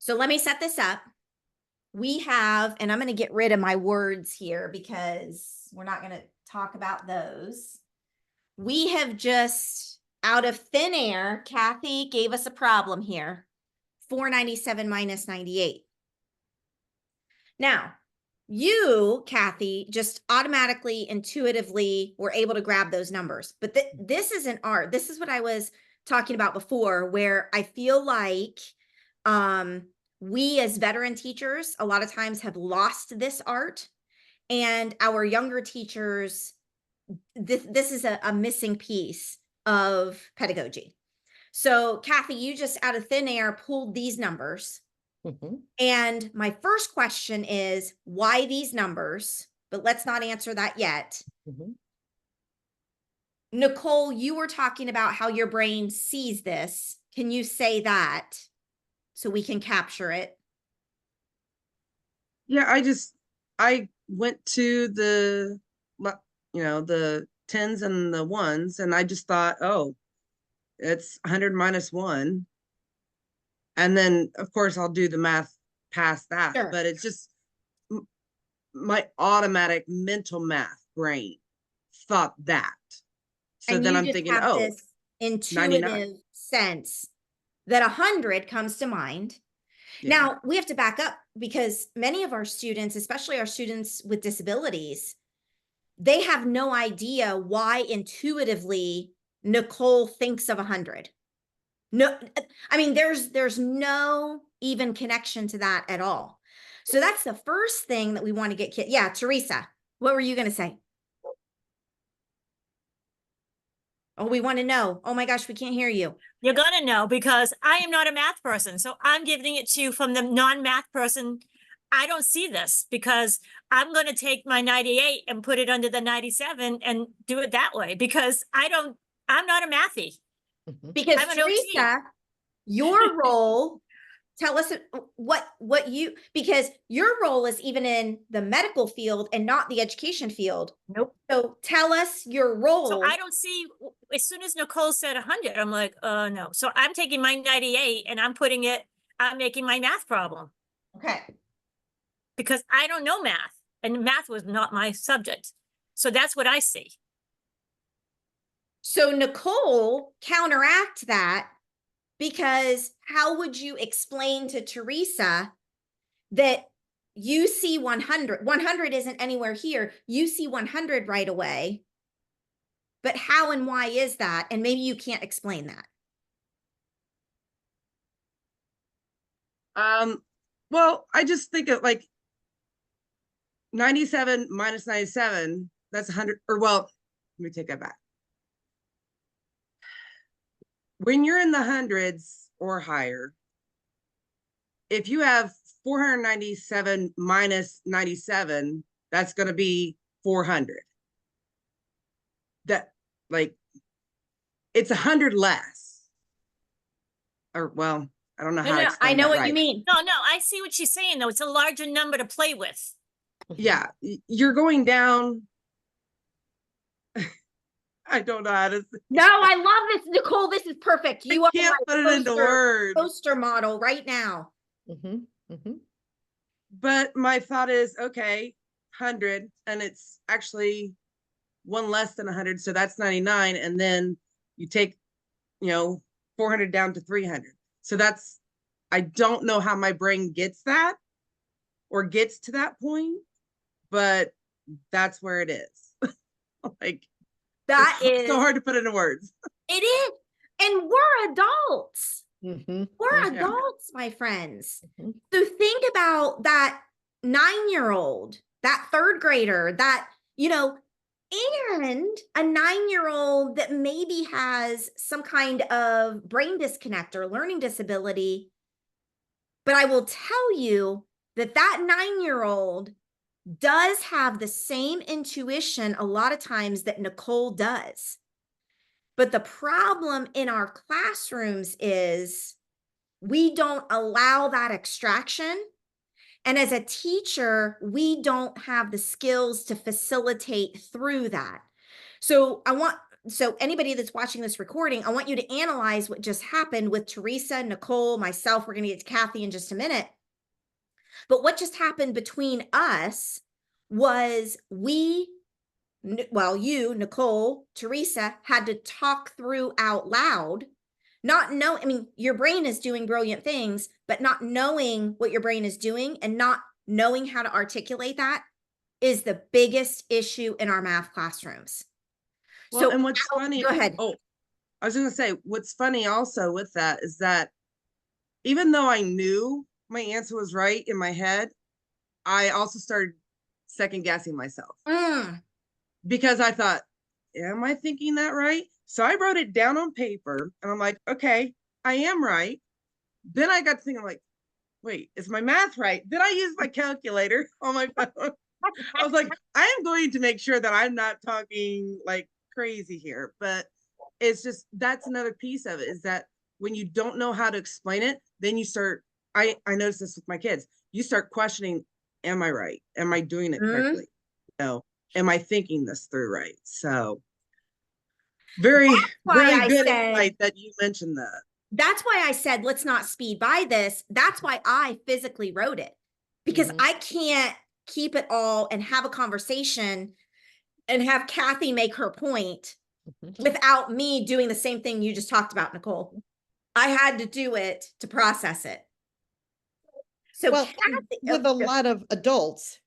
So let me set this up. We have, and I'm going to get rid of my words here because we're not going to talk about those. We have just, out of thin air, Kathy gave us a problem here. 497 minus 98. Now, you, Kathy, just automatically, intuitively were able to grab those numbers. But this is an art. This is what I was talking about before, where I feel like we as veteran teachers, a lot of times have lost this art, and our younger teachers, this is a missing piece of pedagogy. So Kathy, you just out of thin air pulled these numbers. And my first question is, why these numbers? But let's not answer that yet. Nicole, you were talking about how your brain sees this. Can you say that so we can capture it? Yeah, I went to the, the tens and the ones, and I just thought, oh, it's 100 minus 1. And then, of course, I'll do the math past that. Sure. But it's just my automatic mental math brain thought that. So and then you I'm just thinking, have oh, this intuitive 99. sense that 100 comes to mind. Yeah. Now, we have to back up because many of our students, especially our students with disabilities, they have no idea why intuitively Nicole thinks of 100. No, I mean, there's no even connection to that at all. So that's the first thing that we want to get kid. Yeah, Teresa, what were you going to say? Oh, we want to know. Oh my gosh, we can't hear you. You're going to know because I am not a math person. So I'm giving it to you from the non-math person. I don't see this because I'm going to take my 98 and put it under the 97 and do it that way because I'm not a mathy. Because I'm an OT. Teresa, your role, tell us what you, because your role is even in the medical field and not the education field. Nope. So tell us your role. So I don't see, as soon as Nicole said 100, I'm like, no. So I'm taking my 98 and I'm making my math problem. Okay. Because I don't know math and math was not my subject. So that's what I see. So Nicole counteract that, because how would you explain to Teresa that you see 100? 100 isn't anywhere here. You see 100 right away. But how and why is that? And maybe you can't explain that. Well, I just think of like 97 minus 97, that's 100, or well, let me take that back. When you're in the hundreds or higher, if you have 497 minus 97, that's going to be 400. That, like, it's 100 less. Or, well, I don't know how to explain I know that what you mean. No, I see what she's saying, though. It's a larger number to play with. Yeah, you're going down. I don't know how to say. No, I love this, Nicole. This is perfect. You can't put it into words. Poster model right now. But my thought is, okay, 100, and it's actually one less than 100, so that's 99, and then you take 400 down to 300. So that's, I don't know how my brain gets that or gets to that point, but that's where it is. Like, that is so hard to put into words. It is. And we're adults. We're adults, my friends. So think about that 9-year-old, that 3rd grader, that, and a 9-year-old that maybe has some kind of brain disconnect or learning disability. But I will tell you that that 9-year-old does have the same intuition a lot of times that Nicole does. But the problem in our classrooms is we don't allow that extraction. And as a teacher, we don't have the skills to facilitate through that. So I want so anybody that's watching this recording, I want you to analyze what just happened with Teresa, Nicole, myself. We're going to get to Kathy in just a minute. But what just happened between us was you, Nicole, Teresa, had to talk through out loud, not know. I mean, your brain is doing brilliant things, but not knowing what your brain is doing and not knowing how to articulate that is the biggest issue in our math classrooms. Well, So and what's funny, go ahead. oh, I was gonna say, what's funny also with that is that even though I knew my answer was right in my head, I also started second guessing myself because I thought, am I thinking that right? So I wrote it down on paper and I'm like, okay, I am right. Then I got to think, I'm like, wait, is my math right? Then I used my calculator on my phone. I was like, I am going to make sure that I'm not talking like crazy here. But it's just, that's another piece of it, is that when you don't know how to explain it, then you start, I noticed this with my kids. You start questioning, am I right? Am I doing it correctly? No. Am I thinking this through right? So very, very good insight that you mentioned that. That's why I said, let's not speed by this. That's why I physically wrote it, because I can't keep it all and have a conversation and have Kathy make her point without me doing the same thing you just talked about, Nicole. I had to do it to process it. So well, Kathy, with a lot of adults,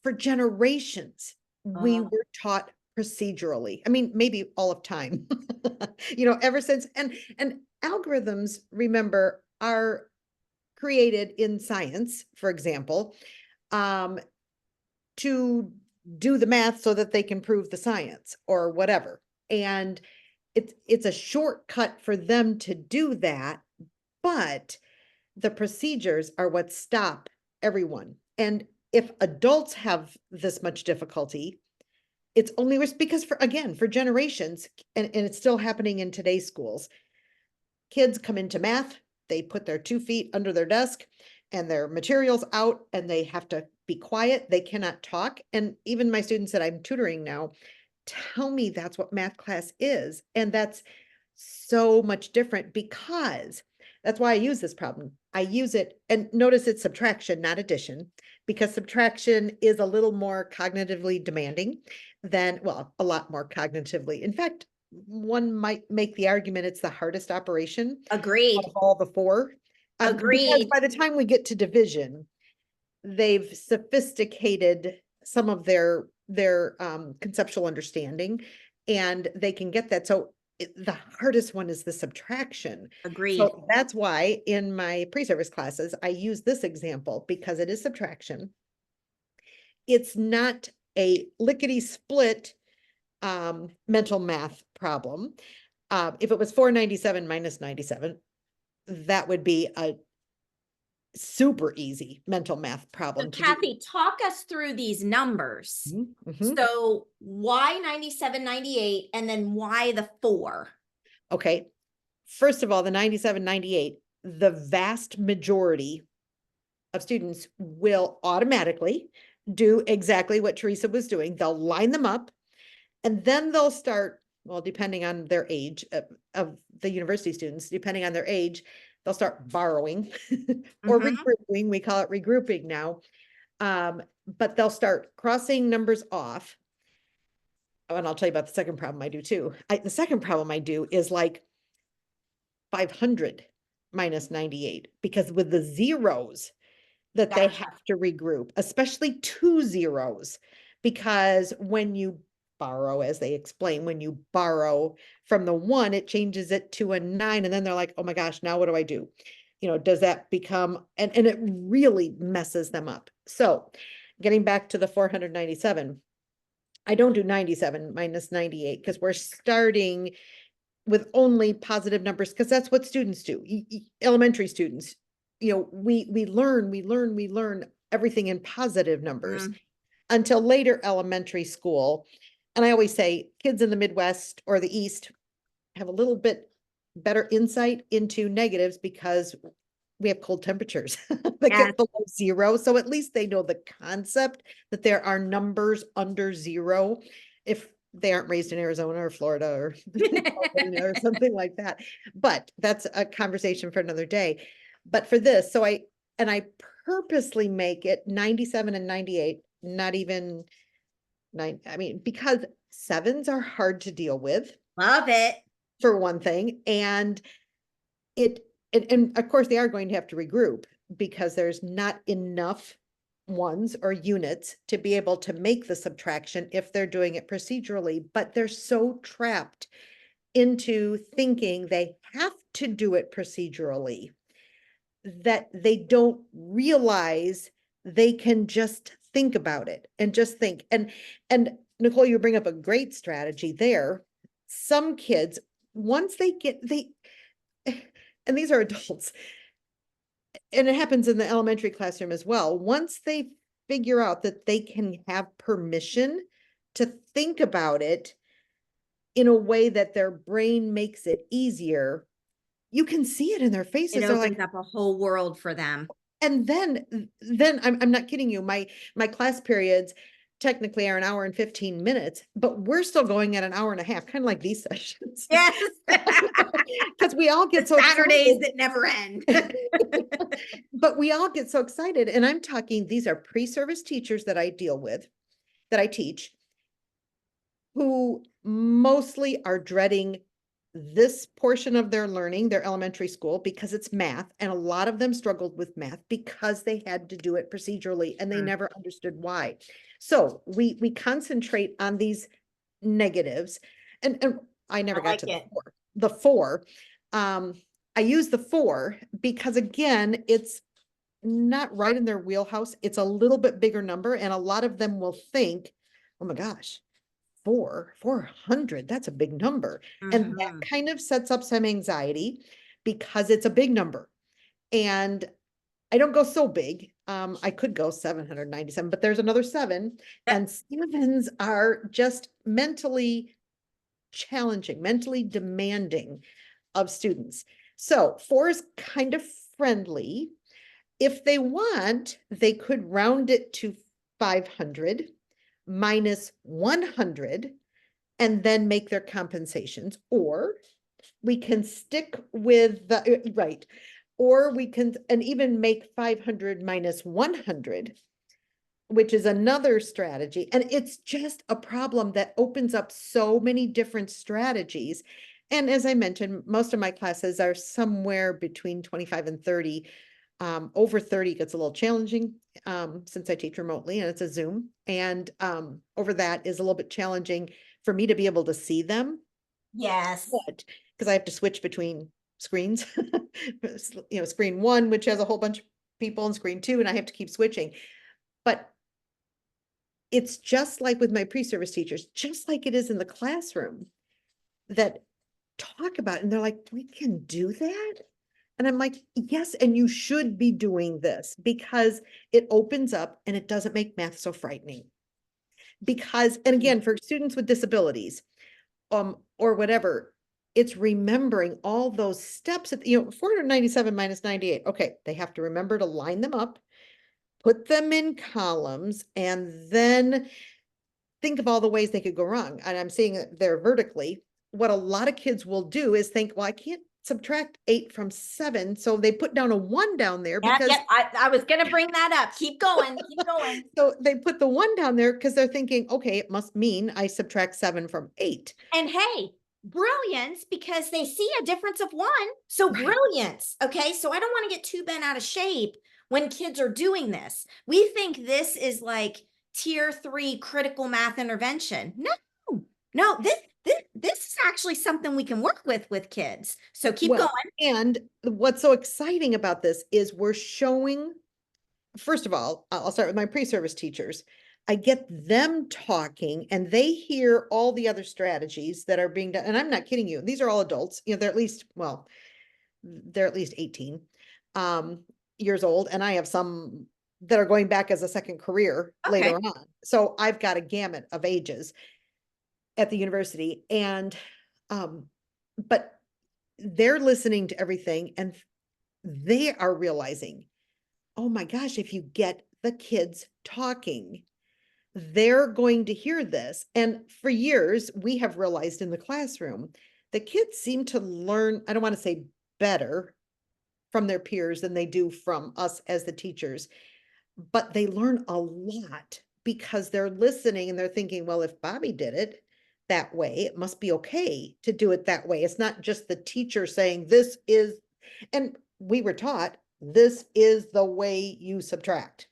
for generations, we were taught procedurally. I mean, maybe all of time, ever since, and algorithms, remember, are created in science, for example, to do the math so that they can prove the science or whatever. And it's a shortcut for them to do that, but the procedures are what stop everyone. And if adults have this much difficulty, it's only because for generations, and it's still happening in today's schools, kids come into math, they put their 2 feet under their desk and their materials out, and they have to be quiet. They cannot talk. And even my students that I'm tutoring now tell me that's what math class is. And that's so much different, because that's why I use this problem. I use it, and notice it's subtraction, not addition, because subtraction is a little more cognitively demanding than, well, a lot more cognitively. In fact, one might make the argument it's the hardest operation. Agreed. Of all the 4. Agreed. Because by the time we get to division, they've sophisticated some of their conceptual understanding, and they can get that. So the hardest one is the subtraction. Agreed. So that's why in my pre-service classes, I use this example, because it is subtraction. It's not a lickety split mental math problem. If it was 497 minus 97, that would be a super easy mental math problem. So Kathy, talk us through these numbers. So why 97, 98, and then why the 4? Okay. First of all, the 97, 98, the vast majority of students will automatically do exactly what Teresa was doing. They'll line them up, and then they'll start, well, depending on their age, of the university students, depending on their age, they'll start borrowing or regrouping. We call it regrouping now. But they'll start crossing numbers off. Oh, and I'll tell you about the second problem I do too. The second problem I do is like 500 minus 98, because with the zeros that they have to regroup, especially 2 zeros, because when you borrow, as they explain, when you borrow from the 1, it changes it to a 9. And then they're like, oh my gosh, now what do I do? Does that become, and it really messes them up. So getting back to the 497, I don't do 97 minus 98, because we're starting with only positive numbers, because that's what students do. Elementary students, we learn everything in positive numbers until later elementary school. And I always say kids in the Midwest or the East have a little bit better insight into negatives, because we have cold temperatures that get below 0. So at least they know the concept that there are numbers under 0. If they aren't raised in Arizona or Florida or California or something like that. But that's a conversation for another day. But for this, I purposely make it 97 and 98, not even 9. I mean, because 7s are hard to deal with, Love it. for one thing. And and of course they are going to have to regroup because there's not enough ones or units to be able to make the subtraction if they're doing it procedurally, but they're so trapped into thinking they have to do it procedurally that they don't realize they can just think about it and just think. And Nicole, you bring up a great strategy there. Some kids, once they get and these are adults, and it happens in the elementary classroom as well. Once they figure out that they can have permission to think about it in a way that their brain makes it easier, you can see it in their faces. It They're opens like, up a whole world for them. and then I'm not kidding you. My class periods technically are an hour and 15 minutes, but we're still going at an hour and a half, kind of like these sessions. Yes. Because we all get The so Saturdays excited. that never end. But we all get so excited. And I'm talking, these are pre-service teachers that I deal with, that I teach, who mostly are dreading this portion of their learning, their elementary school, because it's math. And a lot of them struggled with math because they had to do it procedurally and they never understood why. So we concentrate on these negatives. And I never got to the four. I use the 4 because, again, it's not right in their wheelhouse. It's a little bit bigger number. And a lot of them will think, oh my gosh, 400, that's a big number. And that kind of sets up some anxiety because it's a big number. And I don't go so big. I could go 797, but there's another 7, and 7s are just mentally challenging, mentally demanding of students. So 4 is kind of friendly. If they want, they could round it to 500 minus 100 and then make their compensations, or we can stick with the, right. Or we can, and even make 500 minus 100, which is another strategy. And it's just a problem that opens up so many different strategies. And as I mentioned, most of my classes are somewhere between 25 and 30. Over 30 gets a little challenging since I teach remotely and it's a Zoom. And over that is a little bit challenging for me to be able to see them. Yes. Because I have to switch between screens, screen 1, which has a whole bunch of people, and screen 2, and I have to keep switching. But it's just like with my pre-service teachers, just like it is in the classroom, that talk about it, and they're like, we can do that? And I'm like, yes, and you should be doing this because it opens up and it doesn't make math so frightening. Because, and again, for students with disabilities, or whatever, it's remembering all those steps at, 497 minus 98. Okay, they have to remember to line them up, put them in columns, and then think of all the ways they could go wrong. And I'm seeing it there vertically. What a lot of kids will do is think, well, I can't subtract 8 from 7. So they put down a 1 down there because I was going to bring that up. Keep going. Keep going. So they put the 1 down there because they're thinking, okay, it must mean I subtract 7 from 8. And hey, brilliance, because they see a difference of 1. So brilliance. Okay. So I don't want to get too bent out of shape when kids are doing this. We think this is like tier 3 critical math intervention. No, this is actually something we can work with kids. So keep going. And what's so exciting about this is we're showing, first of all, I'll start with my pre-service teachers. I get them talking and they hear all the other strategies that are being done. And I'm not kidding you. These are all adults. They're at least, they're at least 18 years old. And I have some that are going back as a second career later on. So I've got a gamut of ages at the university. And, but they're listening to everything and they are realizing, oh my gosh, if you get the kids talking, they're going to hear this. And for years, we have realized in the classroom, the kids seem to learn, I don't want to say better from their peers than they do from us as the teachers, but they learn a lot because they're listening and they're thinking, well, if Bobby did it that way, it must be okay to do it that way. It's not just the teacher saying this is, and we were taught this is the way you subtract.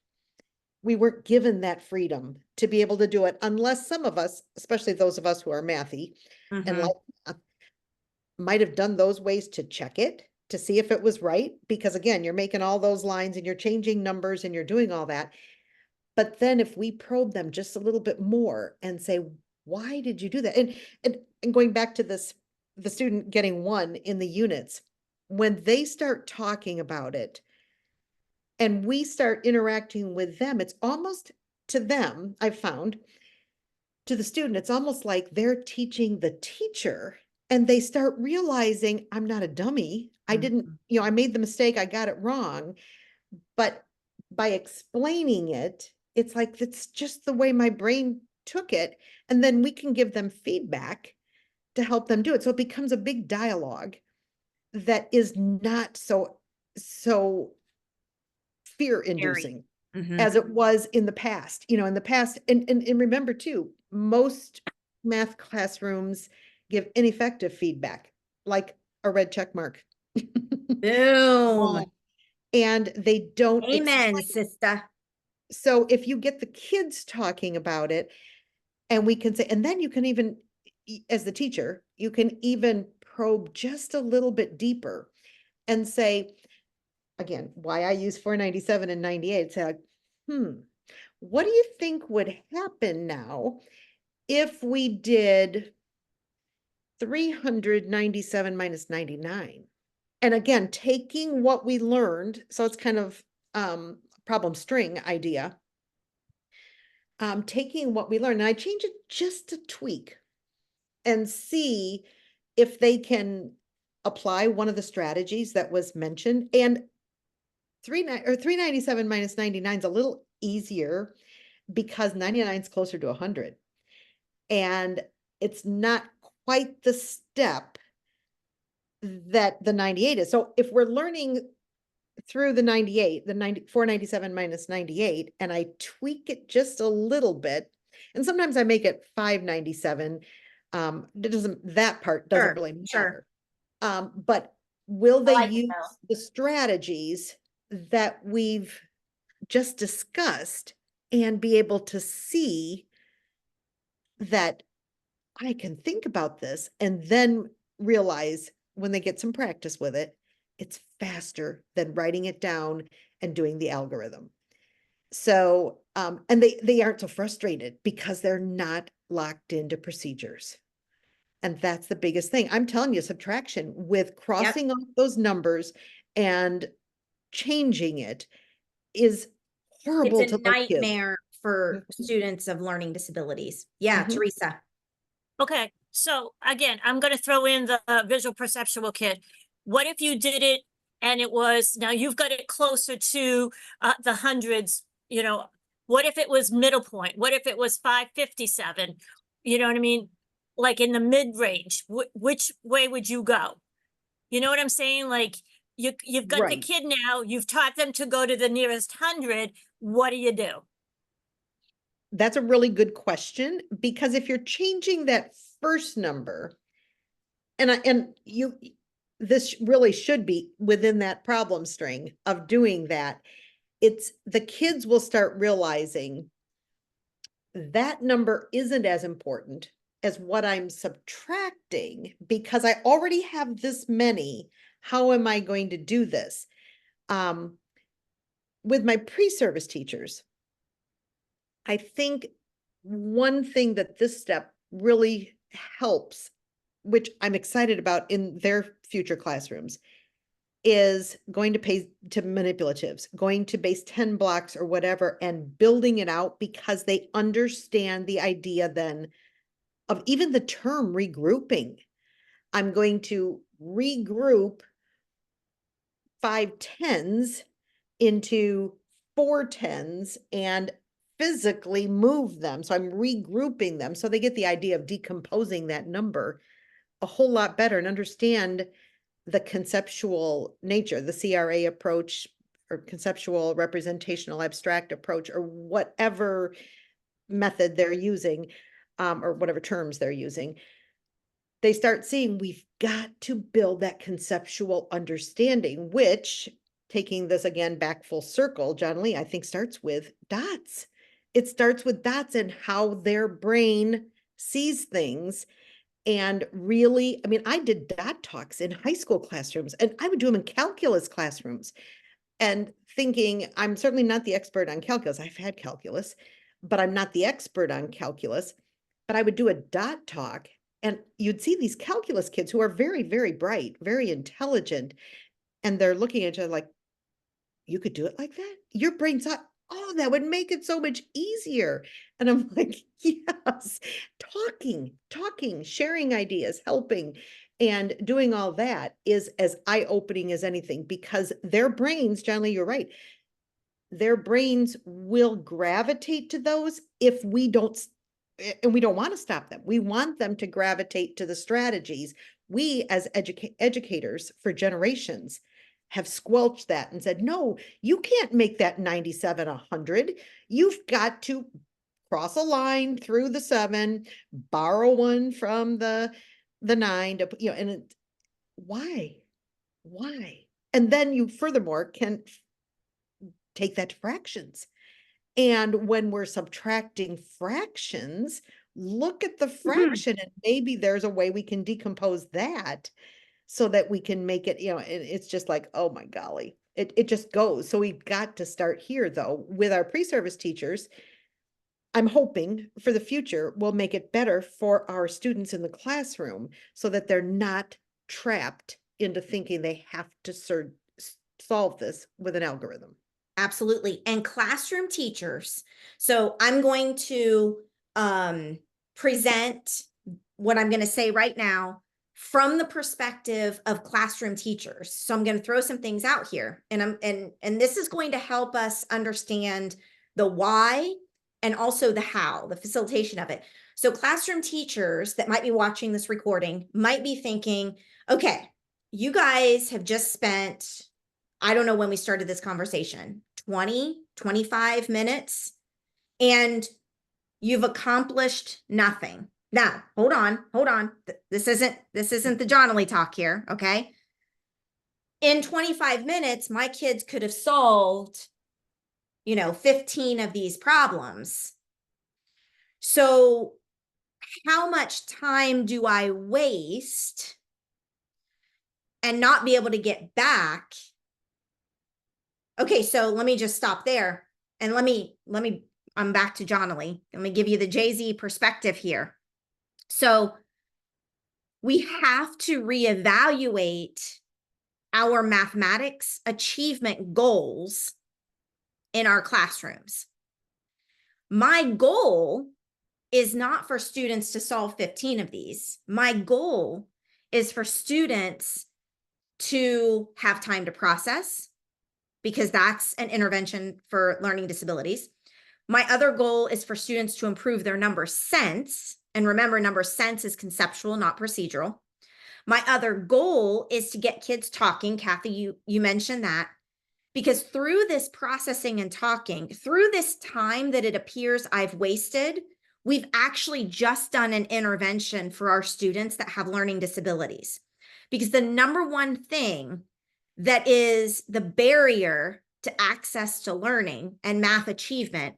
We weren't given that freedom to be able to do it unless some of us, especially those of us who are mathy and like math, might have done those ways to check it, to see if it was right. Because again, you're making all those lines and you're changing numbers and you're doing all that. But then if we probe them just a little bit more and say, why did you do that? And going back to this, the student getting 1 in the units, when they start talking about it and we start interacting with them, it's almost to them, I've found, to the student, it's almost like they're teaching the teacher and they start realizing I'm not a dummy. I didn't, I made the mistake, I got it wrong. But by explaining it, it's like, it's just the way my brain took it. And then we can give them feedback to help them do it. So it becomes a big dialogue that is not so fear inducing as it was in the past. In the past, and remember too, most math classrooms give ineffective feedback, like a red check mark. Boom. And they don't Amen, explain. sister. So if you get the kids talking about it, and we can say, and then you can even, as the teacher, you can even probe just a little bit deeper and say, again, why I use 497 and 98, say, what do you think would happen now if we did 397 minus 99? And again, taking what we learned, so it's kind of problem string idea, taking what we learned, and I change it just a tweak and see if they can apply one of the strategies that was mentioned. And 397 minus 99 is a little easier because 99 is closer to 100. And it's not quite the step that the 98 is. So if we're learning through the 98, 497 minus 98, and I tweak it just a little bit, and sometimes I make it 597. That part doesn't really matter. But will they use the strategies that we've just discussed and be able to see that I can think about this and then realize when they get some practice with it, it's faster than writing it down and doing the algorithm. So, and they aren't so frustrated because they're not locked into procedures. And that's the biggest thing. I'm telling you, subtraction with crossing off those numbers and changing it is horrible It's to a those kids. nightmare for students of learning disabilities. Yeah, Teresa. Okay, so again, I'm going to throw in the visual perceptual kid. What if you did it and it was, now you've got it closer to the hundreds, what if it was middle point? What if it was 557? You know what I mean? Like in the mid range, which way would you go? You know what I'm saying? Like you've got the kid now, you've taught them to go to the nearest 100. What do you do? That's a really good question, because if you're changing that first number, this really should be within that problem string of doing that, it's the kids will start realizing that number isn't as important as what I'm subtracting because I already have this many. How am I going to do this? With my pre-service teachers, I think one thing that this step really helps, which I'm excited about in their future classrooms, is going to pay to manipulatives, going to base 10 blocks or whatever and building it out because they understand the idea then of even the term regrouping. I'm going to regroup 5 10s into 4 10s and physically move them. So I'm regrouping them so they get the idea of decomposing that number a whole lot better and understand the conceptual nature, the CRA approach or conceptual representational abstract approach or whatever method they're using, or whatever terms they're using. They start seeing we've got to build that conceptual understanding, which, taking this again back full circle, John Lee, I think starts with dots. It starts with dots and how their brain sees things. And really, I mean, I did dot talks in high school classrooms, and I would do them in calculus classrooms. And thinking, I'm certainly not the expert on calculus. I've had calculus, but I'm not the expert on calculus. But I would do a dot talk, and you'd see these calculus kids who are very, very bright, very intelligent, and they're looking at each other like, you could do it like that? Your brain thought, oh, that would make it so much easier. And I'm like, yes, talking, sharing ideas, helping, and doing all that is as eye-opening as anything because their brains, John Lee, you're right, their brains will gravitate to those if we don't, and we don't want to stop them. We want them to gravitate to the strategies. We as educators for generations have squelched that and said, no, you can't make that 97 100. You've got to cross a line through the 7, borrow one from the 9 to, you know, and why? And then you furthermore can take that to fractions. And when we're subtracting fractions, look at the fraction and maybe there's a way we can decompose that so that we can make it, you know, it's just like, oh my golly, it just goes. So we've got to start here though, with our pre-service teachers. I'm hoping for the future, we'll make it better for our students in the classroom so that they're not trapped into thinking they have to solve this with an algorithm. Absolutely. And classroom teachers. So I'm going to present what I'm going to say right now from the perspective of classroom teachers. So I'm going to throw some things out here, and this is going to help us understand the why and also the how, the facilitation of it. So classroom teachers that might be watching this recording might be thinking, okay, you guys have just spent, I don't know when we started this conversation, 20, 25 minutes, and you've accomplished nothing. Now, hold on. This isn't the Johnny talk here, okay? In 25 minutes, my kids could have solved, 15 of these problems. So how much time do I waste and not be able to get back? Okay, so let me just stop there. And I'm back to Johnny. Let me give you the Jay-Z perspective here. So we have to reevaluate our mathematics achievement goals in our classrooms. My goal is not for students to solve 15 of these. My goal is for students to have time to process, because that's an intervention for learning disabilities. My other goal is for students to improve their number sense. And remember, number sense is conceptual, not procedural. My other goal is to get kids talking. Kathy, you mentioned that. Because through this processing and talking, through this time that it appears I've wasted, we've actually just done an intervention for our students that have learning disabilities. Because the number one thing that is the barrier to access to learning and math achievement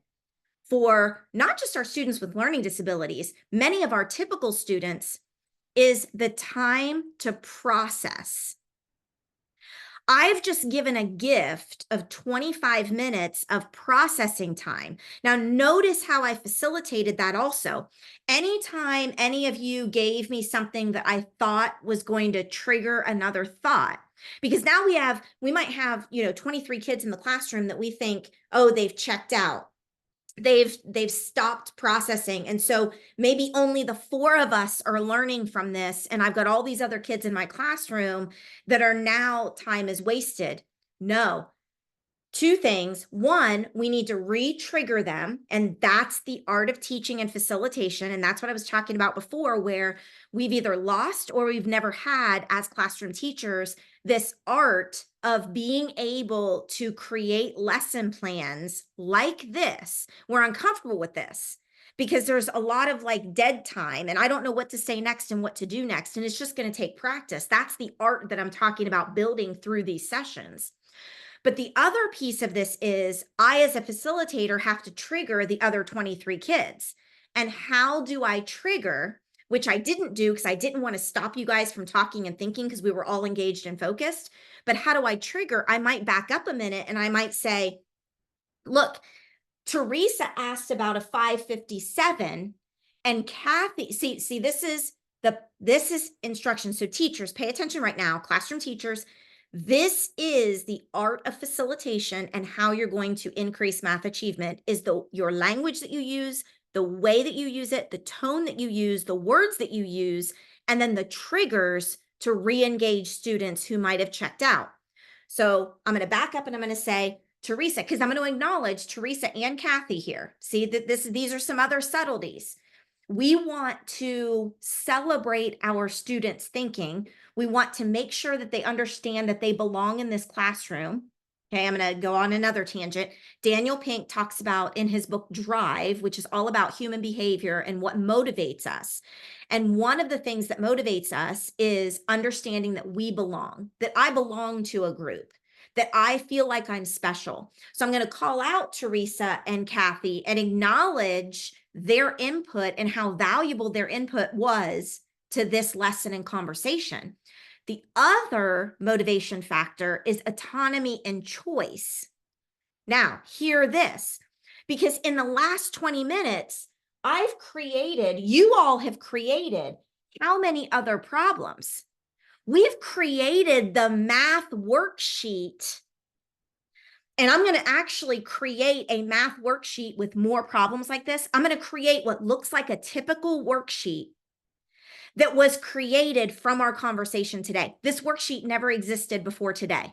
for not just our students with learning disabilities, many of our typical students, is the time to process. I've just given a gift of 25 minutes of processing time. Now, notice how I facilitated that also. Anytime any of you gave me something that I thought was going to trigger another thought, because now we might have, 23 kids in the classroom that we think, oh, they've checked out. They've stopped processing. And so maybe only the 4 of us are learning from this. And I've got all these other kids in my classroom that are now time is wasted. No, Two things. One, we need to re-trigger them. And that's the art of teaching and facilitation. And that's what I was talking about before, where we've either lost or we've never had, as classroom teachers, this art of being able to create lesson plans like this. We're uncomfortable with this because there's a lot of like dead time and I don't know what to say next and what to do next. And it's just going to take practice. That's the art that I'm talking about building through these sessions. But the other piece of this is I, as a facilitator, have to trigger the other 23 kids. And how do I trigger, which I didn't do because I didn't want to stop you guys from talking and thinking because we were all engaged and focused. But how do I trigger? I might back up a minute and I might say, look, Teresa asked about a 557 and Kathy, see, this is instruction. So teachers, pay attention right now, classroom teachers. This is the art of facilitation, and how you're going to increase math achievement is your language that you use, the way that you use it, the tone that you use, the words that you use, and then the triggers to re-engage students who might have checked out. So I'm going to back up and I'm going to say, Teresa, because I'm going to acknowledge Teresa and Kathy here. See that these are some other subtleties. We want to celebrate our students' thinking. We want to make sure that they understand that they belong in this classroom. Okay, I'm going to go on another tangent. Daniel Pink talks about in his book Drive, which is all about human behavior and what motivates us. And one of the things that motivates us is understanding that we belong, that I belong to a group, that I feel like I'm special. So I'm going to call out Teresa and Kathy and acknowledge their input and how valuable their input was to this lesson and conversation. The other motivation factor is autonomy and choice. Now, hear this, because in the last 20 minutes, you all have created how many other problems? We've created the math worksheet, and I'm going to actually create a math worksheet with more problems like this. I'm going to create what looks like a typical worksheet that was created from our conversation today. This worksheet never existed before today.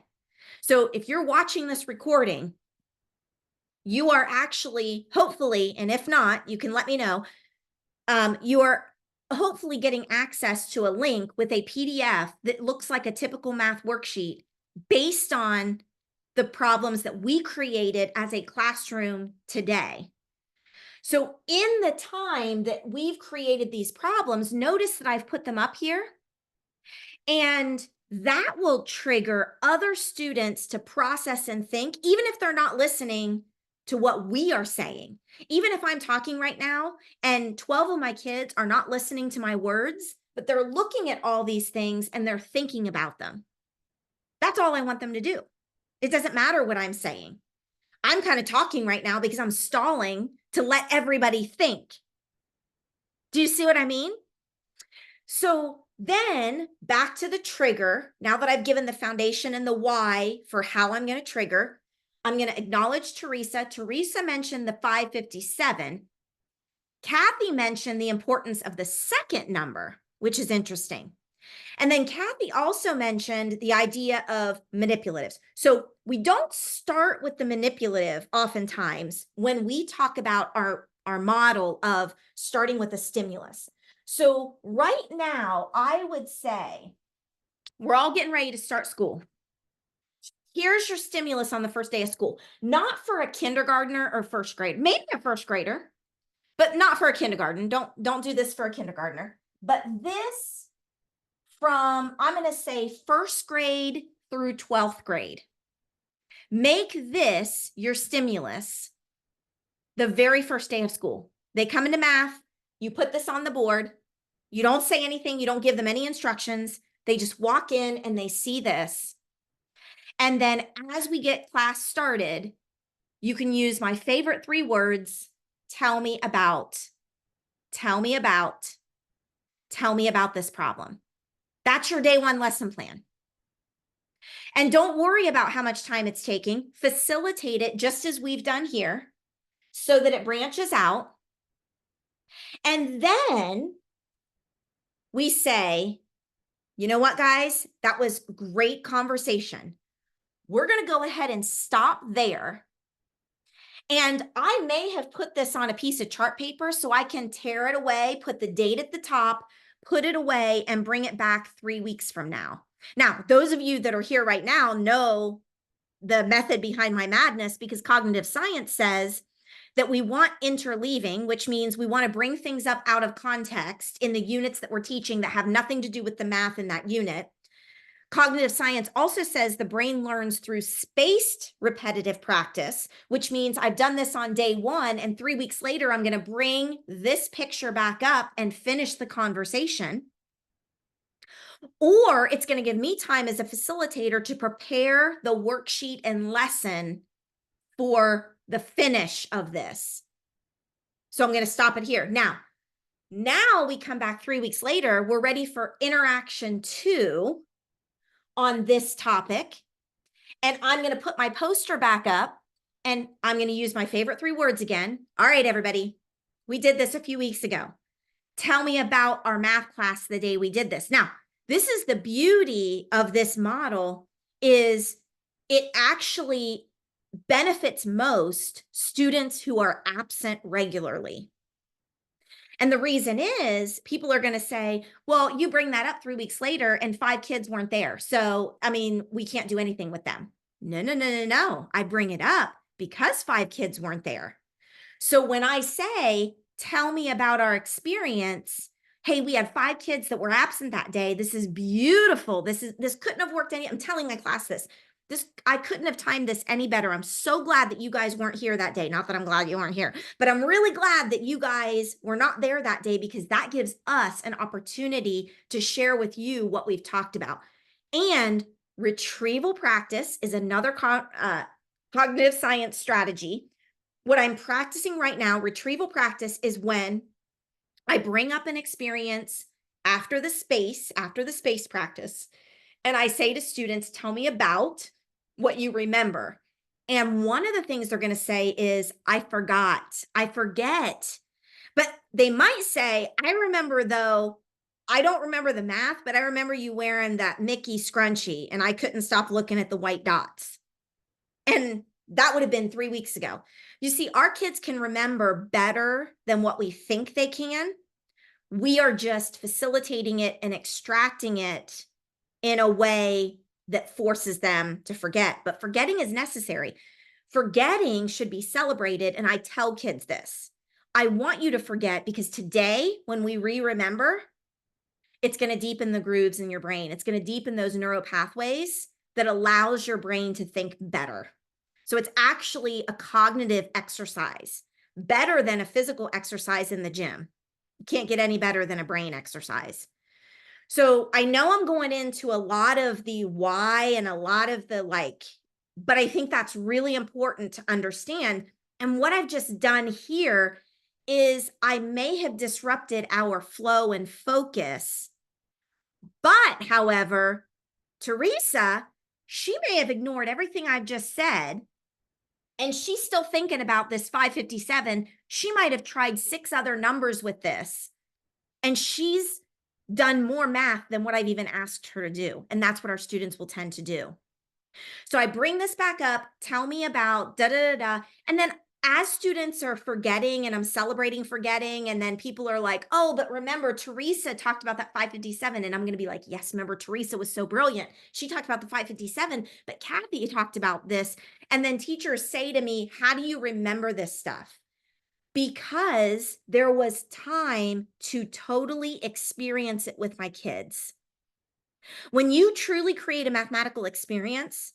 So if you're watching this recording, you are actually, hopefully, and if not, you can let me know, you are hopefully getting access to a link with a PDF that looks like a typical math worksheet based on the problems that we created as a classroom today. So in the time that we've created these problems, notice that I've put them up here, and that will trigger other students to process and think, even if they're not listening to what we are saying. Even if I'm talking right now and 12 of my kids are not listening to my words, but they're looking at all these things and they're thinking about them. That's all I want them to do. It doesn't matter what I'm saying. I'm kind of talking right now because I'm stalling to let everybody think. Do you see what I mean? So then back to the trigger. Now that I've given the foundation and the why for how I'm going to trigger, I'm going to acknowledge Teresa. Teresa mentioned the 557. Kathy mentioned the importance of the second number, which is interesting. And then Kathy also mentioned the idea of manipulatives. So we don't start with the manipulative oftentimes when we talk about our model of starting with a stimulus. So right now, I would say we're all getting ready to start school. Here's your stimulus on the first day of school, not for a kindergartner or first grade, maybe a first grader, but not for a kindergarten. Don't do this for a kindergartner. But this from, I'm going to say first grade through 12th grade. Make this your stimulus the very first day of school. They come into math, you put this on the board, you don't say anything, you don't give them any instructions. They just walk in and they see this. And then as we get class started, you can use my favorite 3 words, tell me about this problem. That's your day 1 lesson plan. And don't worry about how much time it's taking. Facilitate it just as we've done here so that it branches out. And then we say, you know what, guys? That was great conversation. we're going to go ahead and stop there. And I may have put this on a piece of chart paper so I can tear it away, put the date at the top, put it away, and bring it back 3 weeks from now. Now, those of you that are here right now know the method behind my madness, because cognitive science says that we want interleaving, which means we want to bring things up out of context in the units that we're teaching that have nothing to do with the math in that unit. Cognitive science also says the brain learns through spaced repetitive practice, which means I've done this on day 1 and 3 weeks later, I'm going to bring this picture back up and finish the conversation. Or it's going to give me time as a facilitator to prepare the worksheet and lesson for the finish of this. So I'm going to stop it here. Now we come back 3 weeks later, we're ready for interaction 2 on this topic. And I'm going to put my poster back up and I'm going to use my favorite 3 words again. All right, everybody, we did this a few weeks ago. Tell me about our math class the day we did this. Now, this is the beauty of this model, is it actually benefits most students who are absent regularly. And the reason is people are going to say, well, you bring that up 3 weeks later and 5 kids weren't there. So, I mean, we can't do anything with them. No. I bring it up because 5 kids weren't there. So when I say, tell me about our experience, hey, we had 5 kids that were absent that day. This is beautiful. This couldn't have worked I'm telling my class this. I couldn't have timed this any better. I'm so glad that you guys weren't here that day. Not that I'm glad you weren't here, but I'm really glad that you guys were not there that day, because that gives us an opportunity to share with you what we've talked about. And retrieval practice is another cognitive science strategy. What I'm practicing right now, retrieval practice, is when I bring up an experience after the space practice, and I say to students, tell me about what you remember. And one of the things they're going to say is, I forget. But they might say, I remember though, I don't remember the math, but I remember you wearing that Mickey scrunchie and I couldn't stop looking at the white dots. And that would have been 3 weeks ago. You see, our kids can remember better than what we think they can. We are just facilitating it and extracting it in a way that forces them to forget. But forgetting is necessary. Forgetting should be celebrated. And I tell kids this. I want you to forget, because today, when we remember, it's going to deepen the grooves in your brain. It's going to deepen those neural pathways that allows your brain to think better. So it's actually a cognitive exercise, better than a physical exercise in the gym. You can't get any better than a brain exercise. So I know I'm going into a lot of the why and a lot of the but I think that's really important to understand. And what I've just done here is I may have disrupted our flow and focus. But however, Teresa, she may have ignored everything I've just said, and she's still thinking about this 557. She might have tried 6 other numbers with this, and she's done more math than what I've even asked her to do. And that's what our students will tend to do. So I bring this back up, tell me about and then as students are forgetting, and I'm celebrating forgetting, and then people are like, oh, but remember, Teresa talked about that 557. And I'm going to be like, yes, remember, Teresa was so brilliant. She talked about the 557, but Kathy talked about this. And then teachers say to me, how do you remember this stuff? Because there was time to totally experience it with my kids. When you truly create a mathematical experience,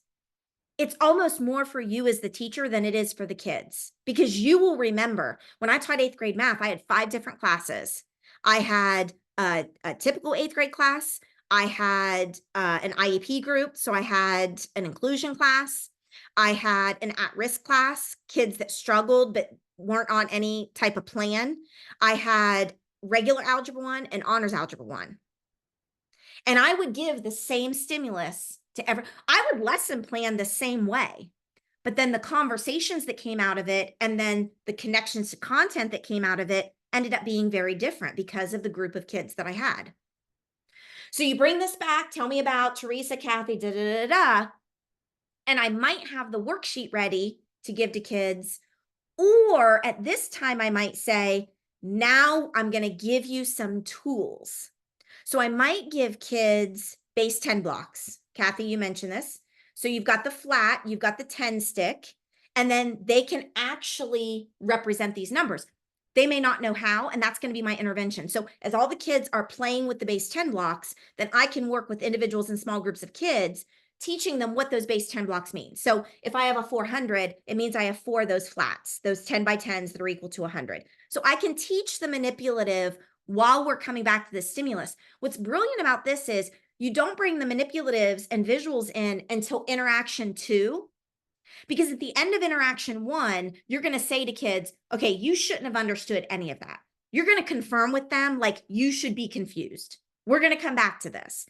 it's almost more for you as the teacher than it is for the kids, because you will remember. When I taught 8th grade math, I had 5 different classes. I had a typical 8th grade class. I had an IEP group. So I had an inclusion class. I had an at-risk class, kids that struggled but weren't on any type of plan. I had regular algebra 1 and honors algebra 1. And I would give the same stimulus to I would lesson plan the same way, but then the conversations that came out of it and then the connections to content that came out of it ended up being very different because of the group of kids that I had. So you bring this back, tell me about Teresa, Kathy, and I might have the worksheet ready to give to kids. Or at this time, I might say, now I'm going to give you some tools. So I might give kids base 10 blocks. Kathy, you mentioned this. So you've got the flat, you've got the 10 stick, and then they can actually represent these numbers. They may not know how, and that's going to be my intervention. So as all the kids are playing with the base 10 blocks, then I can work with individuals and small groups of kids, teaching them what those base 10 blocks mean. So if I have a 400, it means I have 4 of those flats, those 10 by 10s that are equal to 100. So I can teach the manipulative while we're coming back to the stimulus. What's brilliant about this is you don't bring the manipulatives and visuals in until interaction 2. Because at the end of interaction 1, you're going to say to kids, okay, you shouldn't have understood any of that. You're going to confirm with them, like, you should be confused. We're going to come back to this.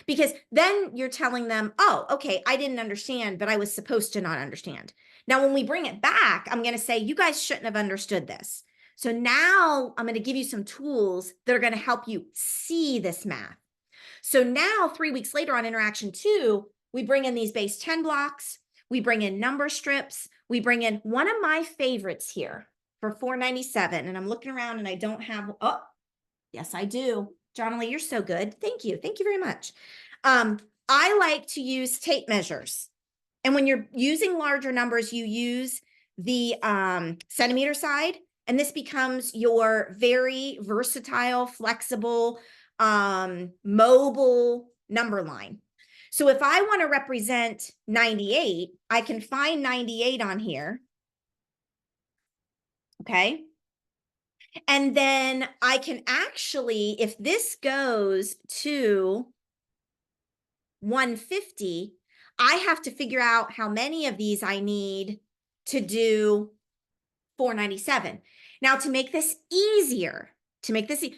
Because then you're telling them, oh, okay, I didn't understand, but I was supposed to not understand. Now, when we bring it back, I'm going to say, you guys shouldn't have understood this. So now I'm going to give you some tools that are going to help you see this math. So now 3 weeks later on interaction 2, we bring in these base 10 blocks. We bring in number strips. We bring in one of my favorites here for 497. And I'm looking around and I don't have, oh, yes, I do. John Lee, you're so good. Thank you. Thank you very much. I like to use tape measures. And when you're using larger numbers, you use the centimeter side. And this becomes your very versatile, flexible, mobile number line. So if I want to represent 98, I can find 98 on here. Okay. And then I can actually, if this goes to 150, I have to figure out how many of these I need to do 497. Now, to make this easier,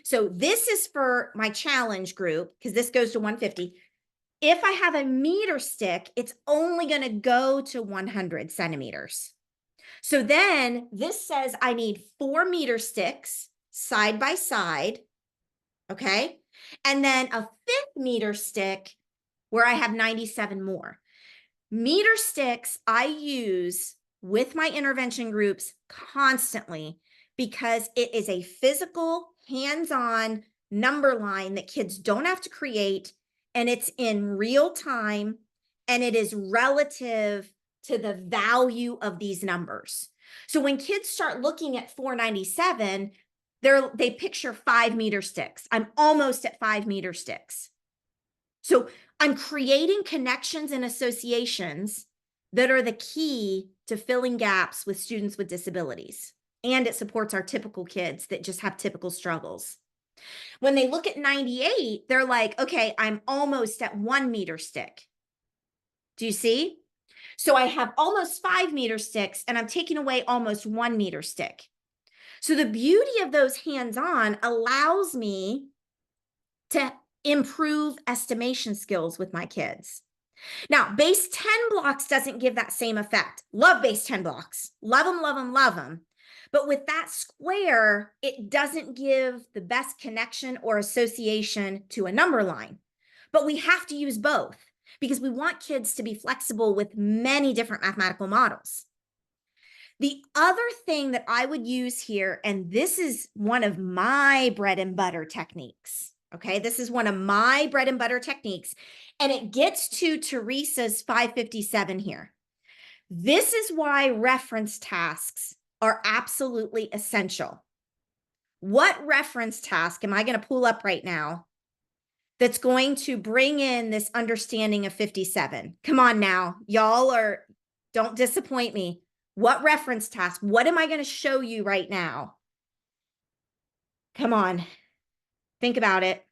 so this is for my challenge group, because this goes to 150. If I have a meter stick, it's only going to go to 100 centimeters. So then this says I need 4 meter sticks side by side, okay? And then a 5th meter stick where I have 97 more. Meter sticks I use with my intervention groups constantly because it is a physical, hands-on number line that kids don't have to create, and it's in real time, and it is relative to the value of these numbers. So when kids start looking at 497, they picture 5 meter sticks. I'm almost at 5 meter sticks. So I'm creating connections and associations that are the key to filling gaps with students with disabilities. And it supports our typical kids that just have typical struggles. When they look at 98, they're like, okay, I'm almost at 1 meter stick. Do you see? So I have almost 5 meter sticks and I'm taking away almost 1 meter stick. So the beauty of those hands-on allows me to improve estimation skills with my kids. Now, base 10 blocks doesn't give that same effect. Love base 10 blocks. Love them, love them, love them. But with that square, it doesn't give the best connection or association to a number line. But we have to use both because we want kids to be flexible with many different mathematical models. The other thing that I would use here, and this is one of my bread and butter techniques, okay? This is one of my bread and butter techniques, and it gets to Teresa's 557 here. This is why reference tasks are absolutely essential. What reference task am I going to pull up right now that's going to bring in this understanding of 57? Come on now, y'all don't disappoint me. What reference task? What am I going to show you right now? Come on, think about it.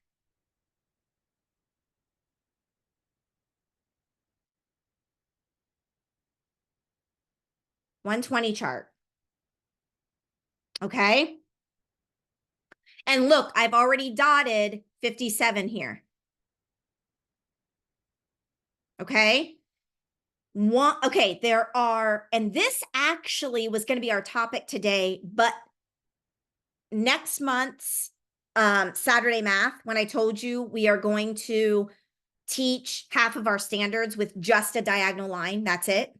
$120 chart. Okay. And look, I've already dotted 57 here. Okay. Okay, there are, and this actually was going to be our topic today, but next month's Saturday math, when I told you we are going to teach half of our standards with just a diagonal line. That's it.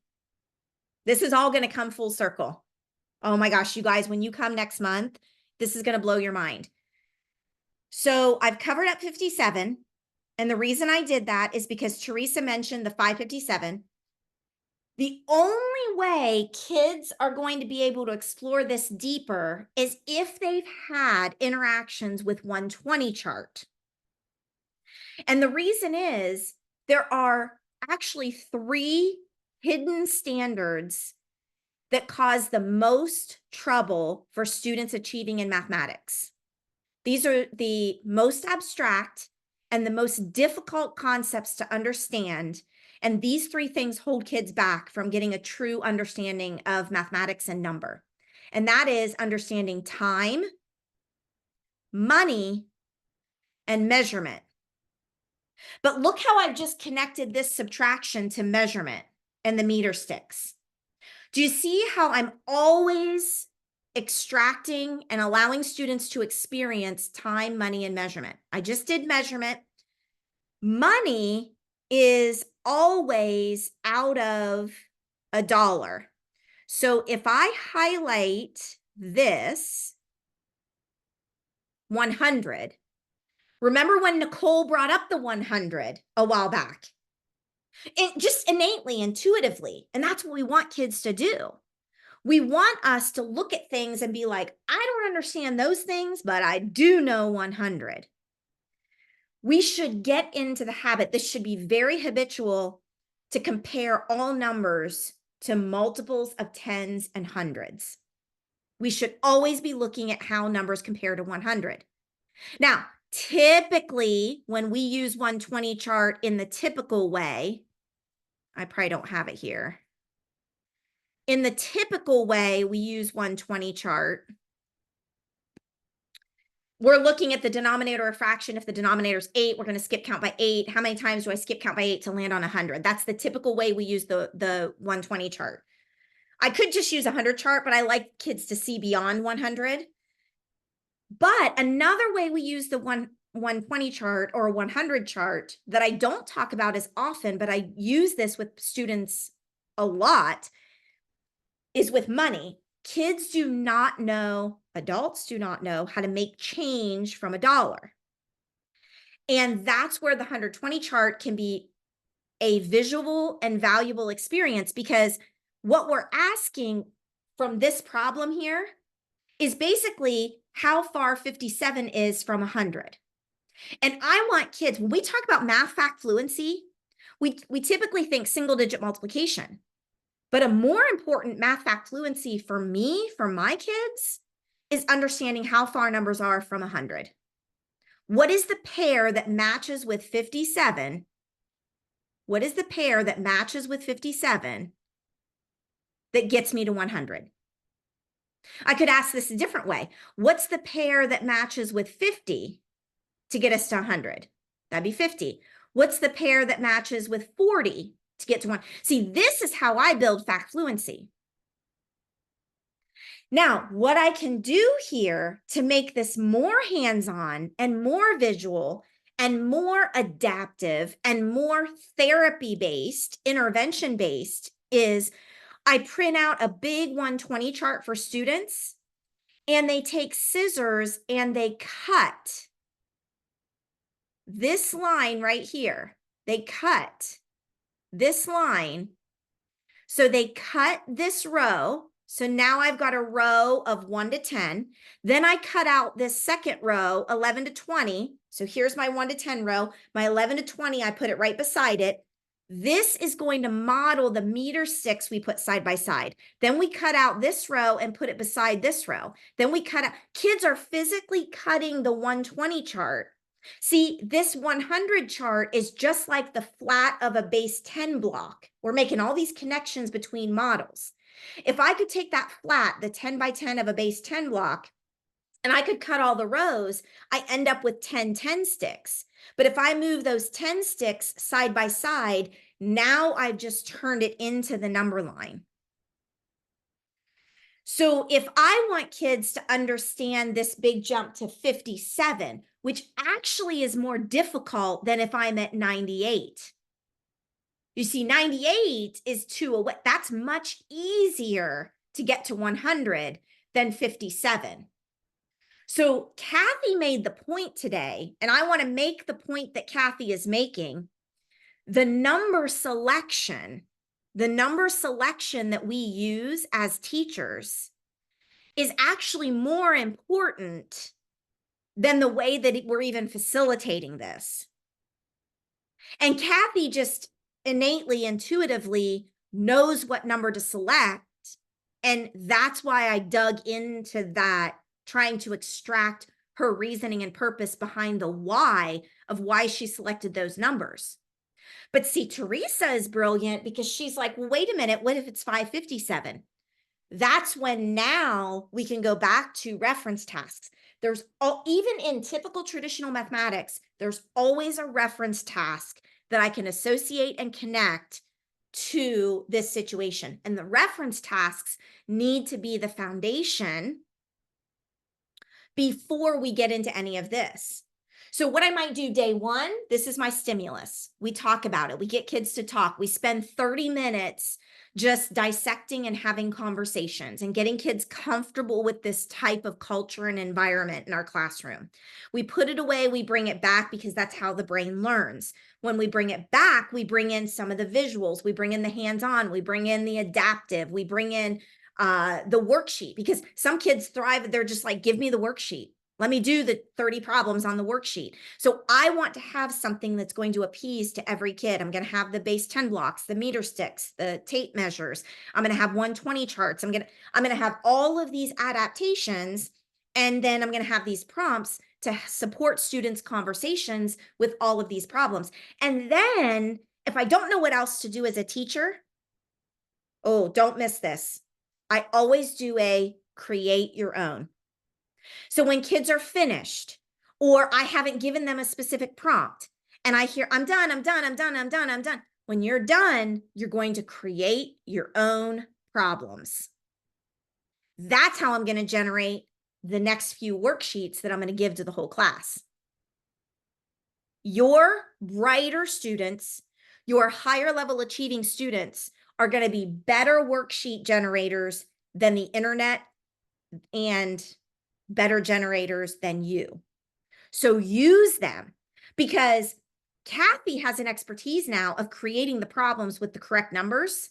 This is all going to come full circle. Oh my gosh, you guys, when you come next month, this is going to blow your mind. So I've covered up 57. And the reason I did that is because Teresa mentioned the 557. The only way kids are going to be able to explore this deeper is if they've had interactions with 120 chart. And the reason is there are actually 3 hidden standards that cause the most trouble for students achieving in mathematics. These are the most abstract and the most difficult concepts to understand. And these 3 things hold kids back from getting a true understanding of mathematics and number. And that is understanding time, money, and measurement. But look how I've just connected this subtraction to measurement and the meter sticks. Do you see how I'm always extracting and allowing students to experience time, money, and measurement? I just did measurement. Money is always out of $1. So if I highlight this 100, remember when Nicole brought up the 100 a while back? It just innately, intuitively, and that's what we want kids to do. We want us to look at things and be like, I don't understand those things, but I do know 100. We should get into the habit. This should be very habitual to compare all numbers to multiples of tens and hundreds. We should always be looking at how numbers compare to 100. Now, typically, when we use 120 chart in the typical way, I probably don't have it here. In the typical way, we use 120 chart. We're looking at the denominator of fraction. If the denominator is 8, we're going to skip count by 8. How many times do I skip count by 8 to land on 100? That's the typical way we use the 120 chart. I could just use 100 chart, but I like kids to see beyond 100. But another way we use the 120 chart or 100 chart that I don't talk about as often, but I use this with students a lot, is with money. Kids do not know, adults do not know how to make change from $1. And that's where the 120 chart can be a visual and valuable experience, because what we're asking from this problem here is basically how far 57 is from 100. And I want kids, when we talk about math fact fluency, we typically think single digit multiplication. But a more important math fact fluency for me, for my kids, is understanding how far numbers are from 100. What is the pair that matches with 57? What is the pair that matches with 57 that gets me to 100? I could ask this a different way. What's the pair that matches with 50 to get us to 100? That'd be 50. What's the pair that matches with 40 to get to 1? See, this is how I build fact fluency. Now, what I can do here to make this more hands-on and more visual and more adaptive and more therapy-based, intervention-based is I print out a big 120 chart for students, and they take scissors and they cut this line right here. They cut this line. So they cut this row. So now I've got a row of 1 to 10. Then I cut out this second row, 11 to 20. So here's my 1 to 10 row. My 11 to 20, I put it right beside it. This is going to model the meter sticks we put side by side. Then we cut out this row and put it beside this row. Then we cut out, kids are physically cutting the 120 chart. See, this 100 chart is just like the flat of a base 10 block. We're making all these connections between models. If I could take that flat, the 10 by 10 of a base 10 block, and I could cut all the rows, I end up with 10 sticks. But if I move those 10 sticks side by side, now I've just turned it into the number line. So if I want kids to understand this big jump to 57, which actually is more difficult than if I'm at 98. You see, 98 is 2 away. That's much easier to get to 100 than 57. So Kathy made the point today, and I want to make the point that Kathy is making. The number selection that we use as teachers is actually more important than the way that we're even facilitating this. And Kathy just innately, intuitively knows what number to select. And that's why I dug into that, trying to extract her reasoning and purpose behind the why of why she selected those numbers. But see, Teresa is brilliant because she's like, well, wait a minute, what if it's 557? That's when now we can go back to reference tasks. There's even in typical traditional mathematics, there's always a reference task that I can associate and connect to this situation. And the reference tasks need to be the foundation before we get into any of this. So what I might do day one, this is my stimulus. We talk about it. We get kids to talk. We spend 30 minutes just dissecting and having conversations and getting kids comfortable with this type of culture and environment in our classroom. We put it away, we bring it back because that's how the brain learns. When we bring it back, we bring in some of the visuals, we bring in the hands-on, we bring in the adaptive, we bring in the worksheet, because some kids thrive. They're just like, give me the worksheet. Let me do the 30 problems on the worksheet. So I want to have something that's going to appease to every kid. I'm going to have the base 10 blocks, the meter sticks, the tape measures. I'm going to have 120 charts. I'm going to have all of these adaptations. And then I'm going to have these prompts to support students' conversations with all of these problems. And then if I don't know what else to do as a teacher, oh, don't miss this. I always do a create your own. So when kids are finished, or I haven't given them a specific prompt, and I hear, I'm done, I'm done, I'm done, I'm done, I'm done. When you're done, you're going to create your own problems. That's how I'm going to generate the next few worksheets that I'm going to give to the whole class. Your brighter students, your higher level achieving students are going to be better worksheet generators than the internet and better generators than you. So use them, because Kathy has an expertise now of creating the problems with the correct numbers.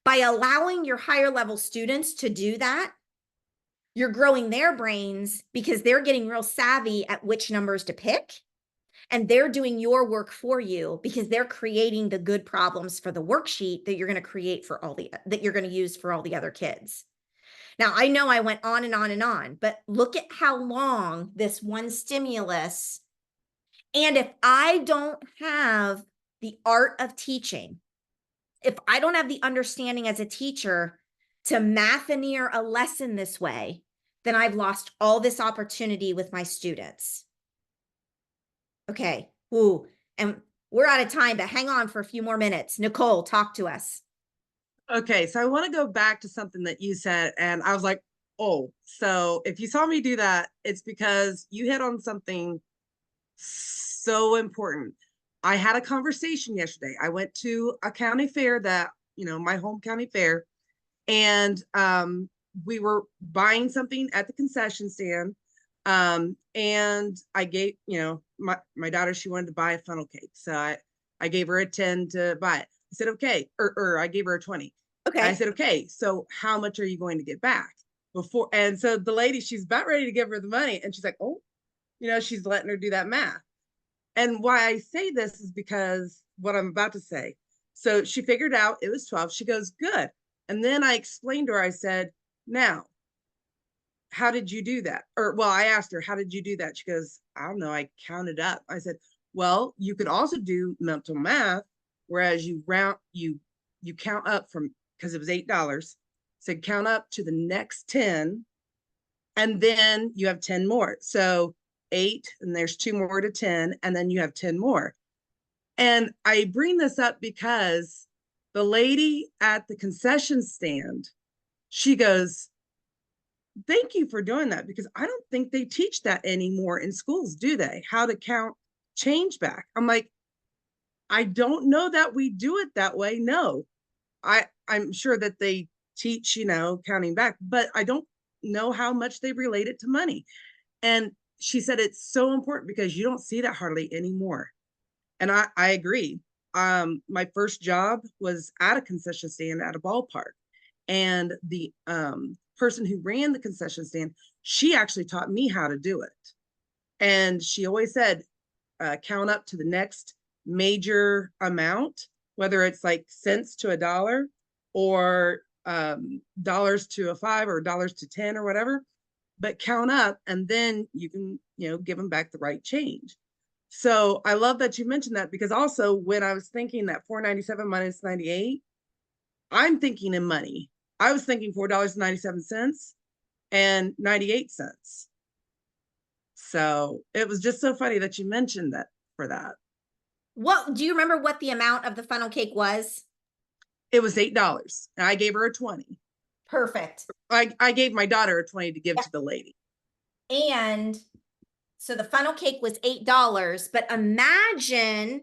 By allowing your higher level students to do that, you're growing their brains because they're getting real savvy at which numbers to pick. And they're doing your work for you because they're creating the good problems for the worksheet that you're going to create for that you're going to use for all the other kids. Now, I know I went on and on and on, but look at how long this one stimulus. And if I don't have the art of teaching, if I don't have the understanding as a teacher to matheneer a lesson this way, then I've lost all this opportunity with my students. Okay. Ooh, and we're out of time, but hang on for a few more minutes. Nicole, talk to us. Okay, so I want to go back to something that you said, and I was like, oh, so if you saw me do that, it's because you hit on something so important. I had a conversation yesterday. I went to a county fair that, my home county fair, and we were buying something at the concession stand. And I gave, my daughter, she wanted to buy a funnel cake. So I gave her a 10 to buy it. I said, okay, or I gave her a 20. Okay. I said, okay, so how much are you going to get back before? And so the lady, she's about ready to give her the money. And she's like, oh, she's letting her do that math. And why I say this is because what I'm about to say. So she figured out it was 12. She goes, good. And then I explained to her, I said, now, how did you do that? I asked her, how did you do that? She goes, I don't know. I counted up. I said, well, you could also do mental math, whereas you count up from, because it was $8. So count up to the next 10, and then you have 10 more. So 8, and there's 2 more to 10, and then you have 10 more. And I bring this up because the lady at the concession stand, she goes, thank you for doing that, because I don't think they teach that anymore in schools, do they? How to count change back. I'm like, I don't know that we do it that way. No, I'm sure that they teach, counting back, but I don't know how much they relate it to money. And she said it's so important because you don't see that hardly anymore. And I agree. My first job was at a concession stand at a ballpark. And the person who ran the concession stand, she actually taught me how to do it. And she always said, count up to the next major amount, whether it's like cents to a dollar or dollars to a 5 or dollars to 10 or whatever, but count up and then you can, give them back the right change. So I love that you mentioned that, because also when I was thinking that 497 minus 98, I'm thinking in money. I was thinking $4.97 and 98 cents. So it was just so funny that you mentioned that for that. What do you remember what the amount of the funnel cake was? It was $8. And I gave her a 20. Perfect. I gave my daughter a 20 to give to the lady. And so the funnel cake was $8, but imagine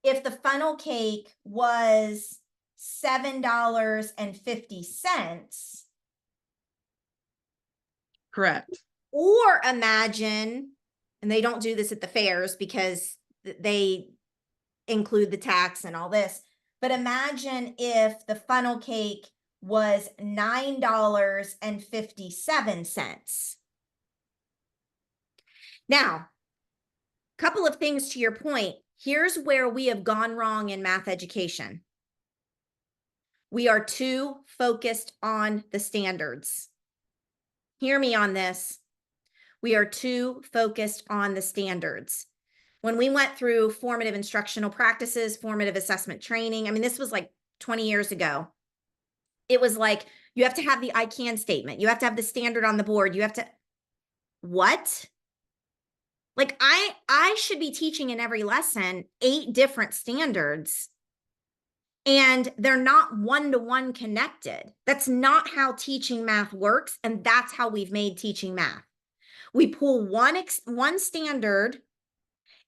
if the funnel cake was $7.50. Correct. Or imagine, and they don't do this at the fairs because they include the tax and all this, but imagine if the funnel cake was $9.57. Now, a couple of things to your point. Here's where we have gone wrong in math education. We are too focused on the standards. Hear me on this. We are too focused on the standards. When we went through formative instructional practices, formative assessment training, I mean, this was like 20 years ago. It was like, you have to have the I can statement. You have to have the standard on the board. You have to, what? Like I should be teaching in every lesson 8 different standards, and they're not one-to-one connected. That's not how teaching math works. And that's how we've made teaching math. We pull one standard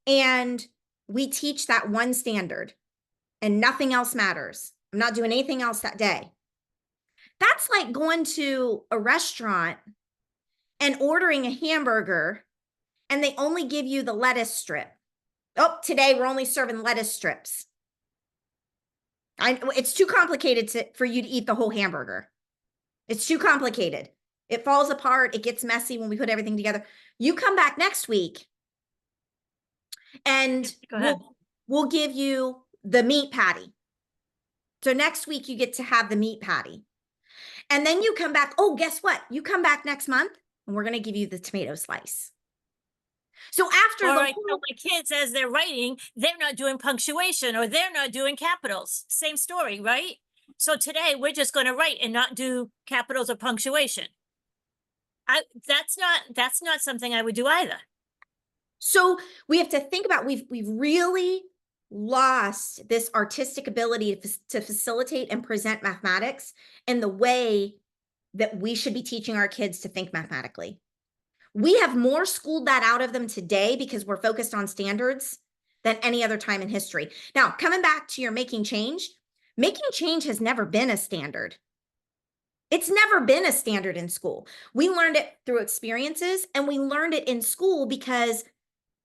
and we teach that one standard and nothing else matters. I'm not doing anything else that day. That's like going to a restaurant and ordering a hamburger and they only give you the lettuce strip. Oh, today we're only serving lettuce strips. It's too complicated for you to eat the whole hamburger. It's too complicated. It falls apart. It gets messy when we put everything together. You come back next week and we'll give you the meat patty. So next week you get to have the meat patty. And then you come back. Oh, guess what? You come back next month and we're going to give you the tomato slice. So after my kids, as they're writing, they're not doing punctuation or they're not doing capitals. Same story, right? So today we're just going to write and not do capitals or punctuation. That's not something I would do either. So we have to think about, we've really lost this artistic ability to facilitate and present mathematics in the way that we should be teaching our kids to think mathematically. We have more schooled that out of them today because we're focused on standards than any other time in history. Now, coming back to your making change has never been a standard. It's never been a standard in school. We learned it through experiences, and we learned it in school because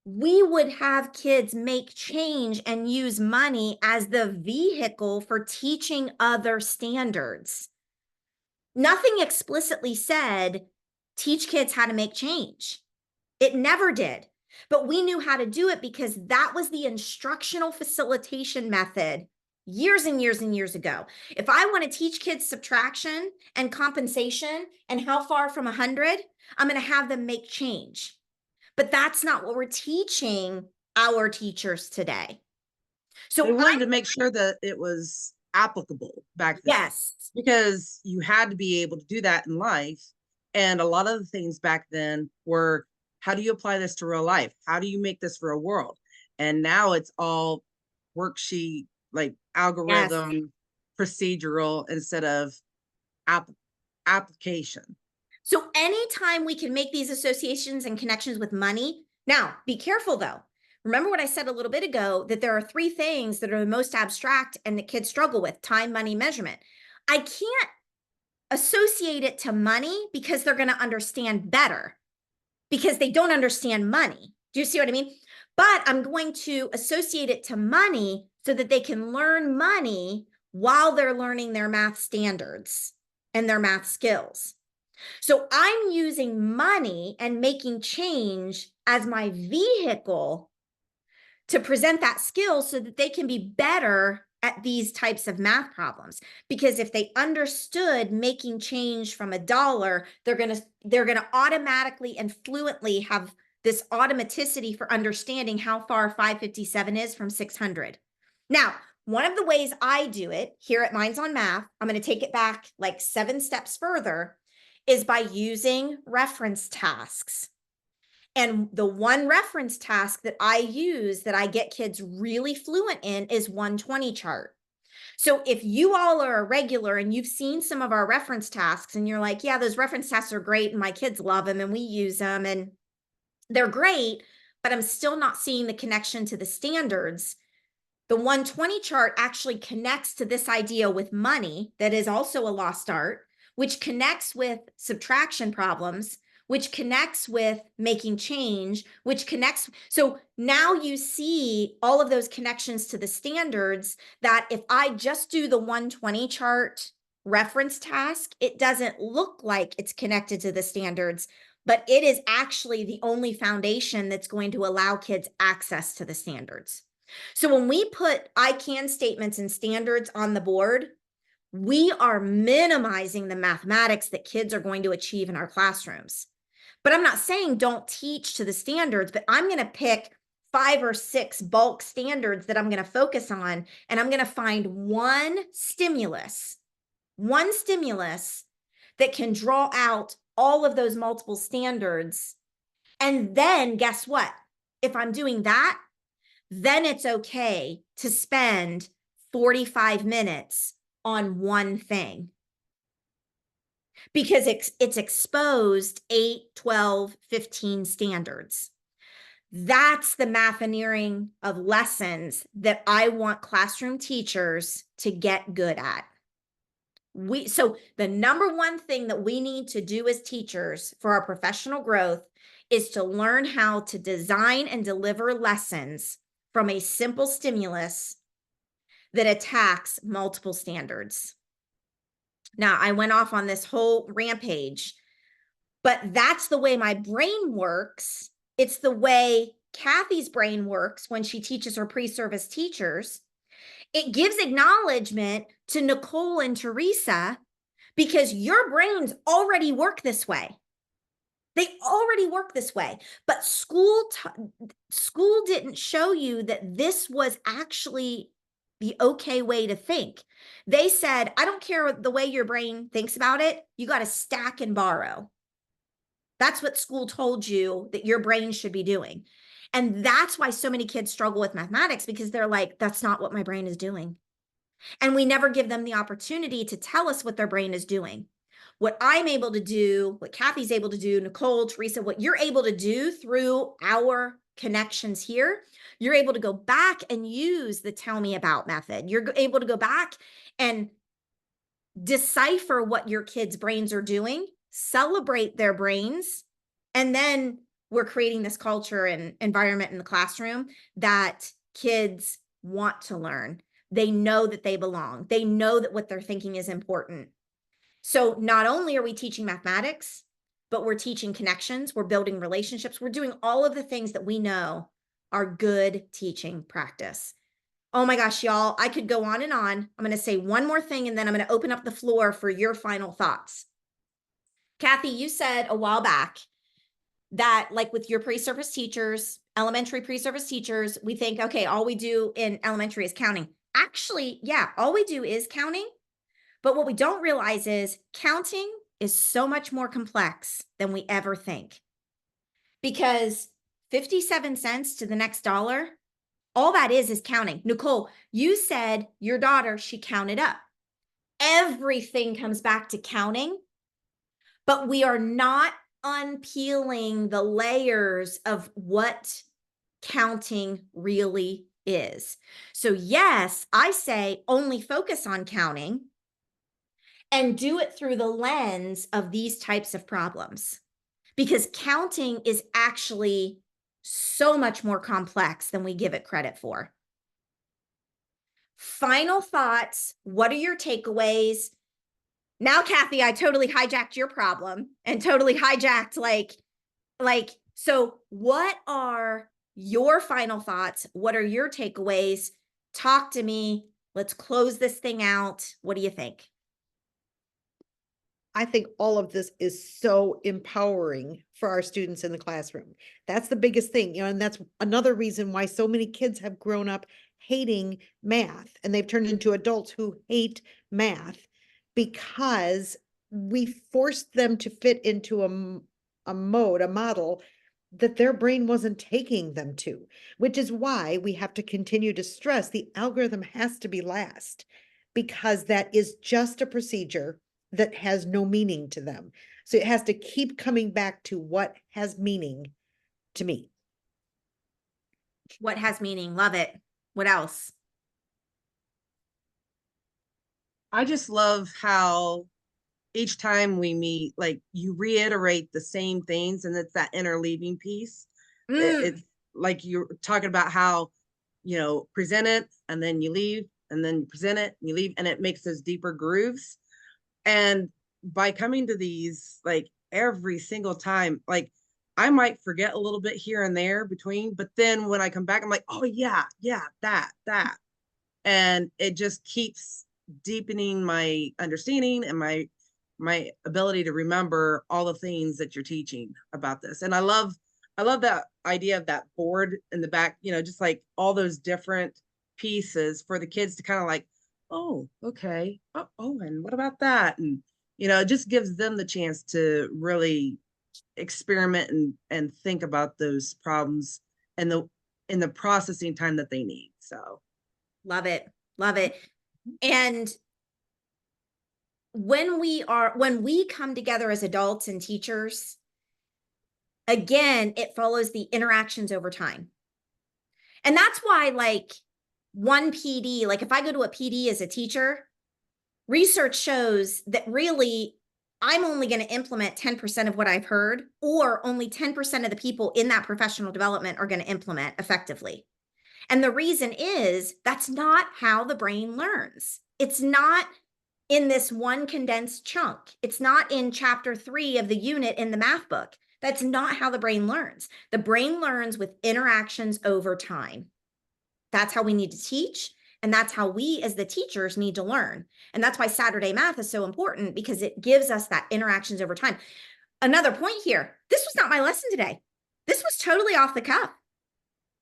we would have kids make change and use money as the vehicle for teaching other standards. Nothing explicitly said, teach kids how to make change. It never did. But we knew how to do it because that was the instructional facilitation method years and years and years ago. If I want to teach kids subtraction and compensation and how far from 100, I'm going to have them make change. But that's not what we're teaching our teachers today. So we wanted to make sure that it was applicable back then. Yes. Because you had to be able to do that in life. And a lot of the things back then were, how do you apply this to real life? How do you make this real world? And now it's all worksheet, like algorithm, procedural, instead of application. So anytime we can make these associations and connections with money, now be careful though. Remember what I said a little bit ago, that there are 3 things that are the most abstract and that kids struggle with: time, money, measurement. I can't associate it to money because they're going to understand better, because they don't understand money. Do you see what I mean? But I'm going to associate it to money so that they can learn money while they're learning their math standards and their math skills. So I'm using money and making change as my vehicle to present that skill so that they can be better at these types of math problems. Because if they understood making change from $1, they're going to automatically and fluently have this automaticity for understanding how far 557 is from 600. Now, one of the ways I do it here at Minds on Math, I'm going to take it back like 7 steps further, is by using reference tasks. And the one reference task that I use that I get kids really fluent in is 120 chart. So if you all are a regular and you've seen some of our reference tasks and you're like, yeah, those reference tasks are great and my kids love them and we use them and they're great, but I'm still not seeing the connection to the standards. The 120 chart actually connects to this idea with money that is also a lost art, which connects with subtraction problems, which connects with making change, which connects. So now you see all of those connections to the standards, that if I just do the 120 chart reference task, it doesn't look like it's connected to the standards, but it is actually the only foundation that's going to allow kids access to the standards. So when we put I can statements and standards on the board, we are minimizing the mathematics that kids are going to achieve in our classrooms. But I'm not saying don't teach to the standards, but I'm going to pick 5 or 6 bulk standards that I'm going to focus on, and I'm going to find one stimulus that can draw out all of those multiple standards. And then guess what? If I'm doing that, then it's okay to spend 45 minutes on one thing, because it's exposed 8, 12, 15 standards. That's the mathneering of lessons that I want classroom teachers to get good at. So the number one thing that we need to do as teachers for our professional growth is to learn how to design and deliver lessons from a simple stimulus that attacks multiple standards. Now, I went off on this whole rampage, but that's the way my brain works. It's the way Kathy's brain works when she teaches her pre-service teachers. It gives acknowledgement to Nicole and Teresa because your brains already work this way. They already work this way, but school didn't show you that this was actually the okay way to think. They said, I don't care the way your brain thinks about it, you got to stack and borrow. That's what school told you that your brain should be doing. And that's why so many kids struggle with mathematics, because they're like, that's not what my brain is doing. And we never give them the opportunity to tell us what their brain is doing. What I'm able to do, what Kathy's able to do, Nicole, Teresa, what you're able to do through our connections here, you're able to go back and use the tell me about method. You're able to go back and decipher what your kids' brains are doing, celebrate their brains, and then we're creating this culture and environment in the classroom that kids want to learn. They know that they belong. They know that what they're thinking is important. So not only are we teaching mathematics, but we're teaching connections, we're building relationships, we're doing all of the things that we know are good teaching practice. Oh my gosh, y'all, I could go on and on. I'm going to say one more thing, and then I'm going to open up the floor for your final thoughts. Kathy, you said a while back that, like with your pre-service teachers, elementary pre-service teachers, we think, okay, all we do in elementary is counting. Actually, yeah, all we do is counting. But what we don't realize is counting is so much more complex than we ever think. Because 57 cents to the next dollar, all that is counting. Nicole, you said your daughter, she counted up. Everything comes back to counting, but we are not unpeeling the layers of what counting really is. So yes, I say only focus on counting and do it through the lens of these types of problems, because counting is actually so much more complex than we give it credit for. Final thoughts. What are your takeaways? Now, Kathy, I totally hijacked your problem and totally hijacked so what are your final thoughts? What are your takeaways? Talk to me. Let's close this thing out. What do you think? I think all of this is so empowering for our students in the classroom. That's the biggest thing, and that's another reason why so many kids have grown up hating math and they've turned into adults who hate math because we forced them to fit into a model that their brain wasn't taking them to, which is why we have to continue to stress the algorithm has to be last, because that is just a procedure that has no meaning to them. So it has to keep coming back to what has meaning to me. What has meaning? Love it. What else? I just love how each time we meet, like you reiterate the same things, and it's that interleaving piece. It's like you're talking about how, present it and then you leave, and then you present it and you leave, and it makes those deeper grooves. And by coming to these, like every single time, like I might forget a little bit here and there between, but then when I come back, I'm like, oh yeah, that. And it just keeps deepening my understanding and my ability to remember all the things that you're teaching about this. And I love that idea of that board in the back, just like all those different pieces for the kids to kind of like, oh, okay. Oh, and what about that? And, it just gives them the chance to really experiment and think about those problems and in the processing time that they need. So love it. Love it. And when we come together as adults and teachers, again, it follows the interactions over time. And that's why, like, one PD, like if I go to a PD as a teacher, research shows that really I'm only going to implement 10% of what I've heard, or only 10% of the people in that professional development are going to implement effectively. And the reason is that's not how the brain learns. It's not in this one condensed chunk. It's not in chapter 3 of the unit in the math book. That's not how the brain learns. The brain learns with interactions over time. That's how we need to teach. And that's how we as the teachers need to learn. And that's why Saturday math is so important, because it gives us that interactions over time. Another point here, this was not my lesson today. This was totally off the cuff.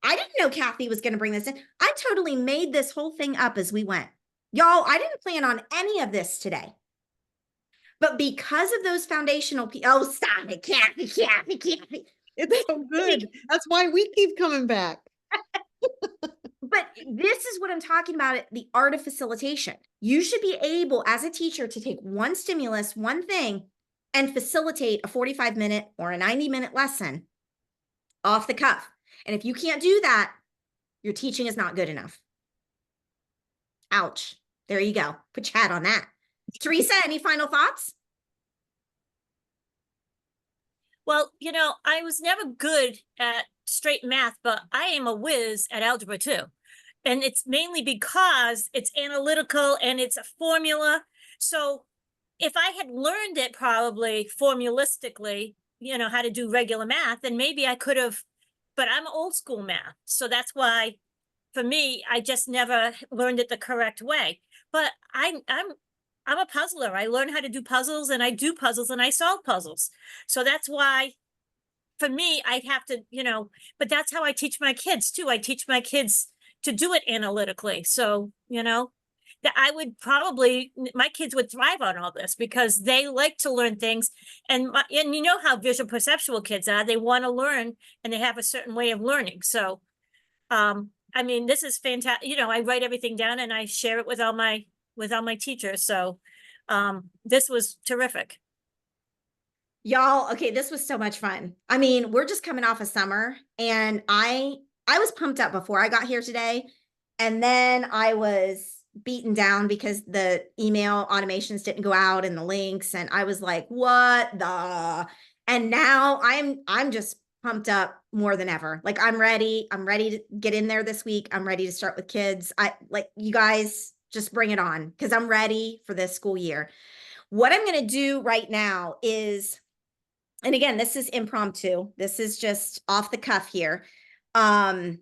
I didn't know Kathy was going to bring this in. I totally made this whole thing up as we went. Y'all, I didn't plan on any of this today. But because of those foundational oh, stop it, Kathy. It's so good. That's why we keep coming back. But this is what I'm talking about, the art of facilitation. You should be able, as a teacher, to take one stimulus, one thing, and facilitate a 45-minute or a 90-minute lesson off the cuff. And if you can't do that, your teaching is not good enough. Ouch. There you go. Put your hat on that. Teresa, any final thoughts? Well, I was never good at straight math, but I am a whiz at algebra too. And it's mainly because it's analytical and it's a formula. So if I had learned it probably formulistically, how to do regular math, then maybe I could have, but I'm old school math. So that's why for me, I just never learned it the correct way. But I'm a puzzler. I learn how to do puzzles, and I do puzzles, and I solve puzzles. So that's why for me, I'd have to, but that's how I teach my kids too. I teach my kids to do it analytically. So, that I would probably, my kids would thrive on all this because they like to learn things. And you know how visual perceptual kids are, they want to learn and they have a certain way of learning. So, I mean, this is fantastic. I write everything down and I share it with all my teachers. So, this was terrific. Y'all, okay, this was so much fun. I mean, we're just coming off of summer and I was pumped up before I got here today. And then I was beaten down because the email automations didn't go out and the links. And I was like, what the? And now I'm just pumped up more than ever. Like I'm ready. I'm ready to get in there this week. I'm ready to start with kids. I like you guys just bring it on because I'm ready for this school year. What I'm going to do right now is, and again, this is impromptu. This is just off the cuff here. I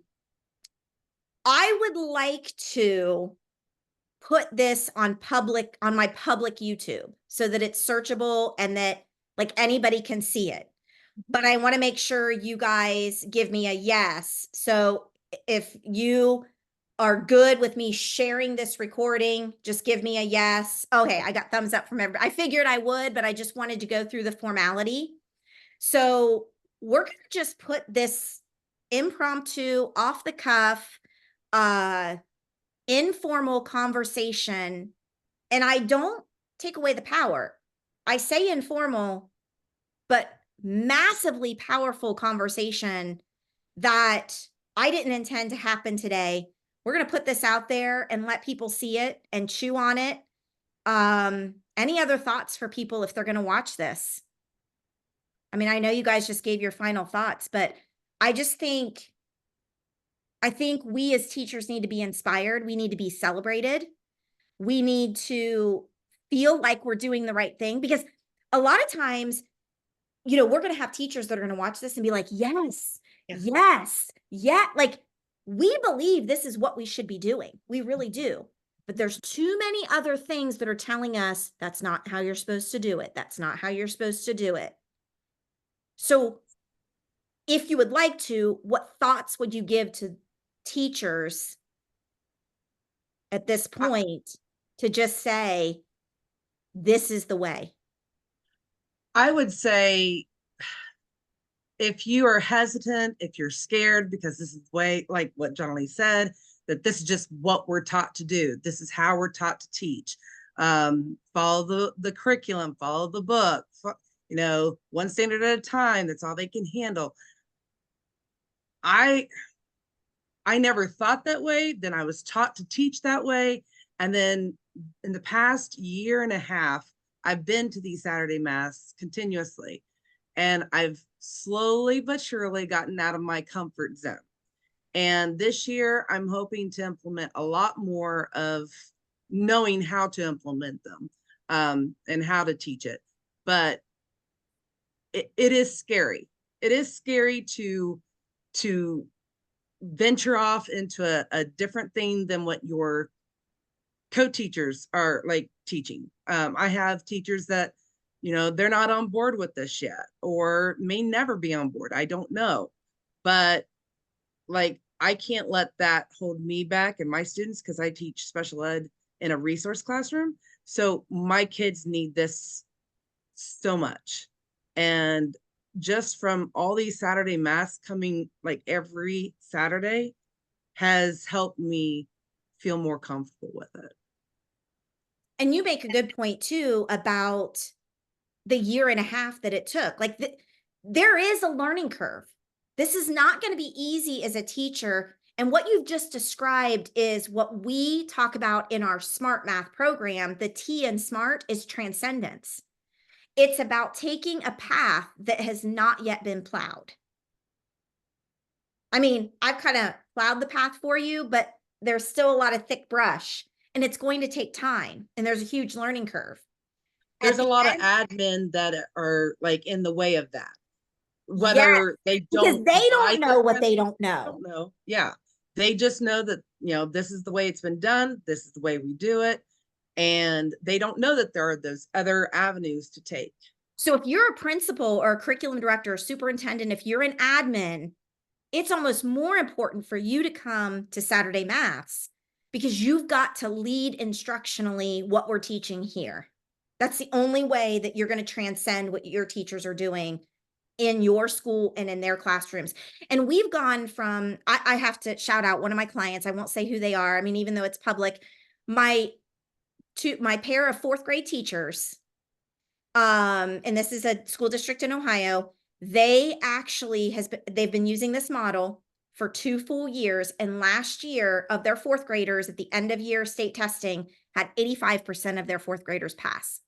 would like to put this on my public YouTube so that it's searchable and that like anybody can see it. But I want to make sure you guys give me a yes. So if you are good with me sharing this recording, just give me a yes. Okay, I got thumbs up from everybody. I figured I would, but I just wanted to go through the formality. So we're going to just put this impromptu, off the cuff, informal conversation. And I don't take away the power. I say informal, but massively powerful conversation that I didn't intend to happen today. We're going to put this out there and let people see it and chew on it. Any other thoughts for people if they're going to watch this? I mean, I know you guys just gave your final thoughts, but I think we as teachers need to be inspired. We need to be celebrated. We need to feel like we're doing the right thing because a lot of times, you know, we're going to have teachers that are going to watch this and be like, yes, yes, yeah. Like we believe this is what we should be doing. We really do. But there's too many other things that are telling us that's not how you're supposed to do it. That's not how you're supposed to do it. So if you would like to, what thoughts would you give to teachers at this point to just say, this is the way? I would say if you are hesitant, if you're scared, because this is the way, like what John Lee said, that this is just what we're taught to do. This is how we're taught to teach. Follow the curriculum, follow the book, you know, one standard at a time. That's all they can handle. I never thought that way. Then I was taught to teach that way. And then in the past year and a half, I've been to these Saturday Mass continuously. And I've slowly but surely gotten out of my comfort zone. And this year, I'm hoping to implement a lot more of knowing how to implement them and how to teach it. But it is scary. It is scary to venture off into a different thing than what your co-teachers are like teaching. I have teachers that, you know, they're not on board with this yet or may never be on board. I don't know. But like, I can't let that hold me back and my students because I teach special ed in a resource classroom. So my kids need this so much. And just from all these Saturday Mass coming like every Saturday has helped me feel more comfortable with it. And you make a good point too about the year and a half that it took. Like there is a learning curve. This is not going to be easy as a teacher. And what you've just described is what we talk about in our SMART math program. The T in SMART is transcendence. It's about taking a path that has not yet been plowed. I mean, I've kind of plowed the path for you, but there's still a lot of thick brush and it's going to take time and there's a huge learning curve. There's a lot of admin that are like in the way of that. Whether they don't, because they don't know what they don't know. Don't know. Yeah. They just know that, you know, this is the way it's been done. This is the way we do it. And they don't know that there are those other avenues to take. So if you're a principal or a curriculum director or superintendent, if you're an admin, it's almost more important for you to come to Saturday Maths because you've got to lead instructionally what we're teaching here. That's the only way that you're going to transcend what your teachers are doing in your school and in their classrooms. And we've gone from, I have to shout out one of my clients. I won't say who they are. I mean, even though it's public, my pair of fourth grade teachers and this is a school district in Ohio. They actually they've been using this model for 2 full years. And last year of their fourth graders at the end of year state testing had 85% of their fourth graders pass.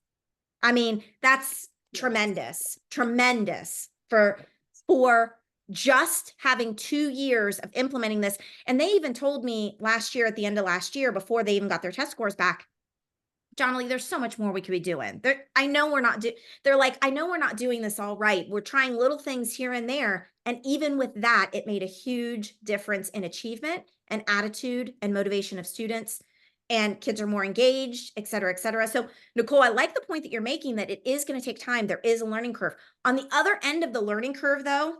I mean, that's tremendous, tremendous for just having 2 years of implementing this. And they even told me last year, at the end of last year, before they even got their test scores back, John Lee, there's so much more we could be doing. I know we're not they're like, I know we're not doing this all right. We're trying little things here and there. And even with that, it made a huge difference in achievement and attitude and motivation of students. And kids are more engaged, et cetera, et cetera. So Nicole, I like the point that you're making, that it is going to take time. There is a learning curve. On the other end of the learning curve, though,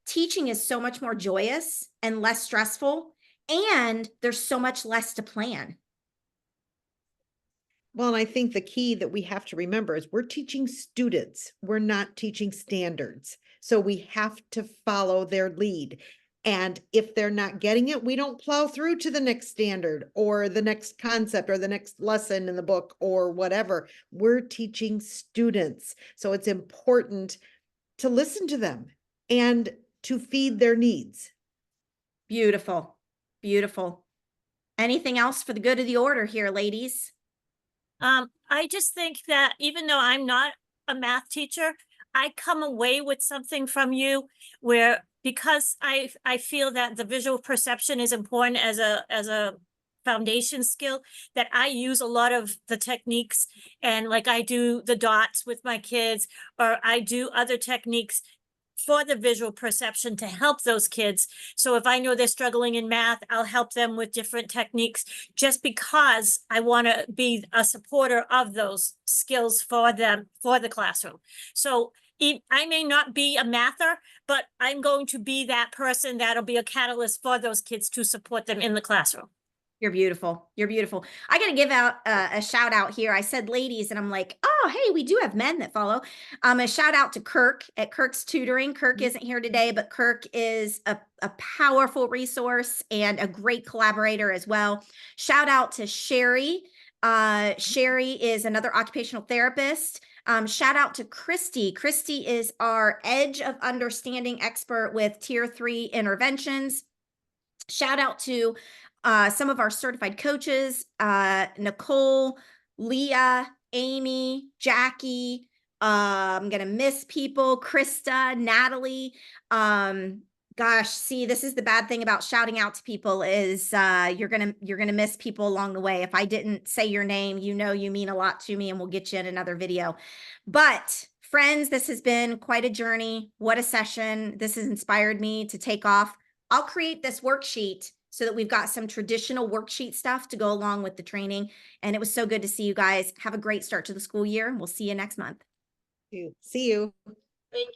teaching is so much more joyous and less stressful. And there's so much less to plan. Well, and I think the key that we have to remember is we're teaching students. We're not teaching standards. So we have to follow their lead. And if they're not getting it, we don't plow through to the next standard or the next concept or the next lesson in the book or whatever. We're teaching students. So it's important to listen to them and to feed their needs. Beautiful. Beautiful. Anything else for the good of the order here, ladies? I just think that even though I'm not a math teacher, I come away with something from you where, because I feel that the visual perception is important as a foundation skill, that I use a lot of the techniques, and like I do the dots with my kids, or I do other techniques for the visual perception to help those kids. So if I know they're struggling in math, I'll help them with different techniques, just because I want to be a supporter of those skills for them, for the classroom. So I may not be a mather, but I'm going to be that person that'll be a catalyst for those kids to support them in the classroom. You're beautiful. You're beautiful. I got to give out a shout out here. I said ladies, and I'm like, oh, hey, we do have men that follow. A shout out to Kirk at Kirk's Tutoring. Kirk isn't here today, but Kirk is a powerful resource and a great collaborator as well. Shout out to Sherry. Sherry is another occupational therapist. Shout out to Christy. Christy is our Edge of Understanding expert with Tier 3 interventions. Shout out to some of our certified coaches, Nicole, Leah, Amy, Jackie. I'm going to miss people, Krista, Natalie. Gosh, see, this is the bad thing about shouting out to people is you're going to miss people along the way. If I didn't say your name, you know you mean a lot to me, and we'll get you in another video. But friends, this has been quite a journey. What a session. This has inspired me to take off. I'll create this worksheet so that we've got some traditional worksheet stuff to go along with the training. And it was so good to see you guys. Have a great start to the school year. We'll see you next month. See you. Thank you.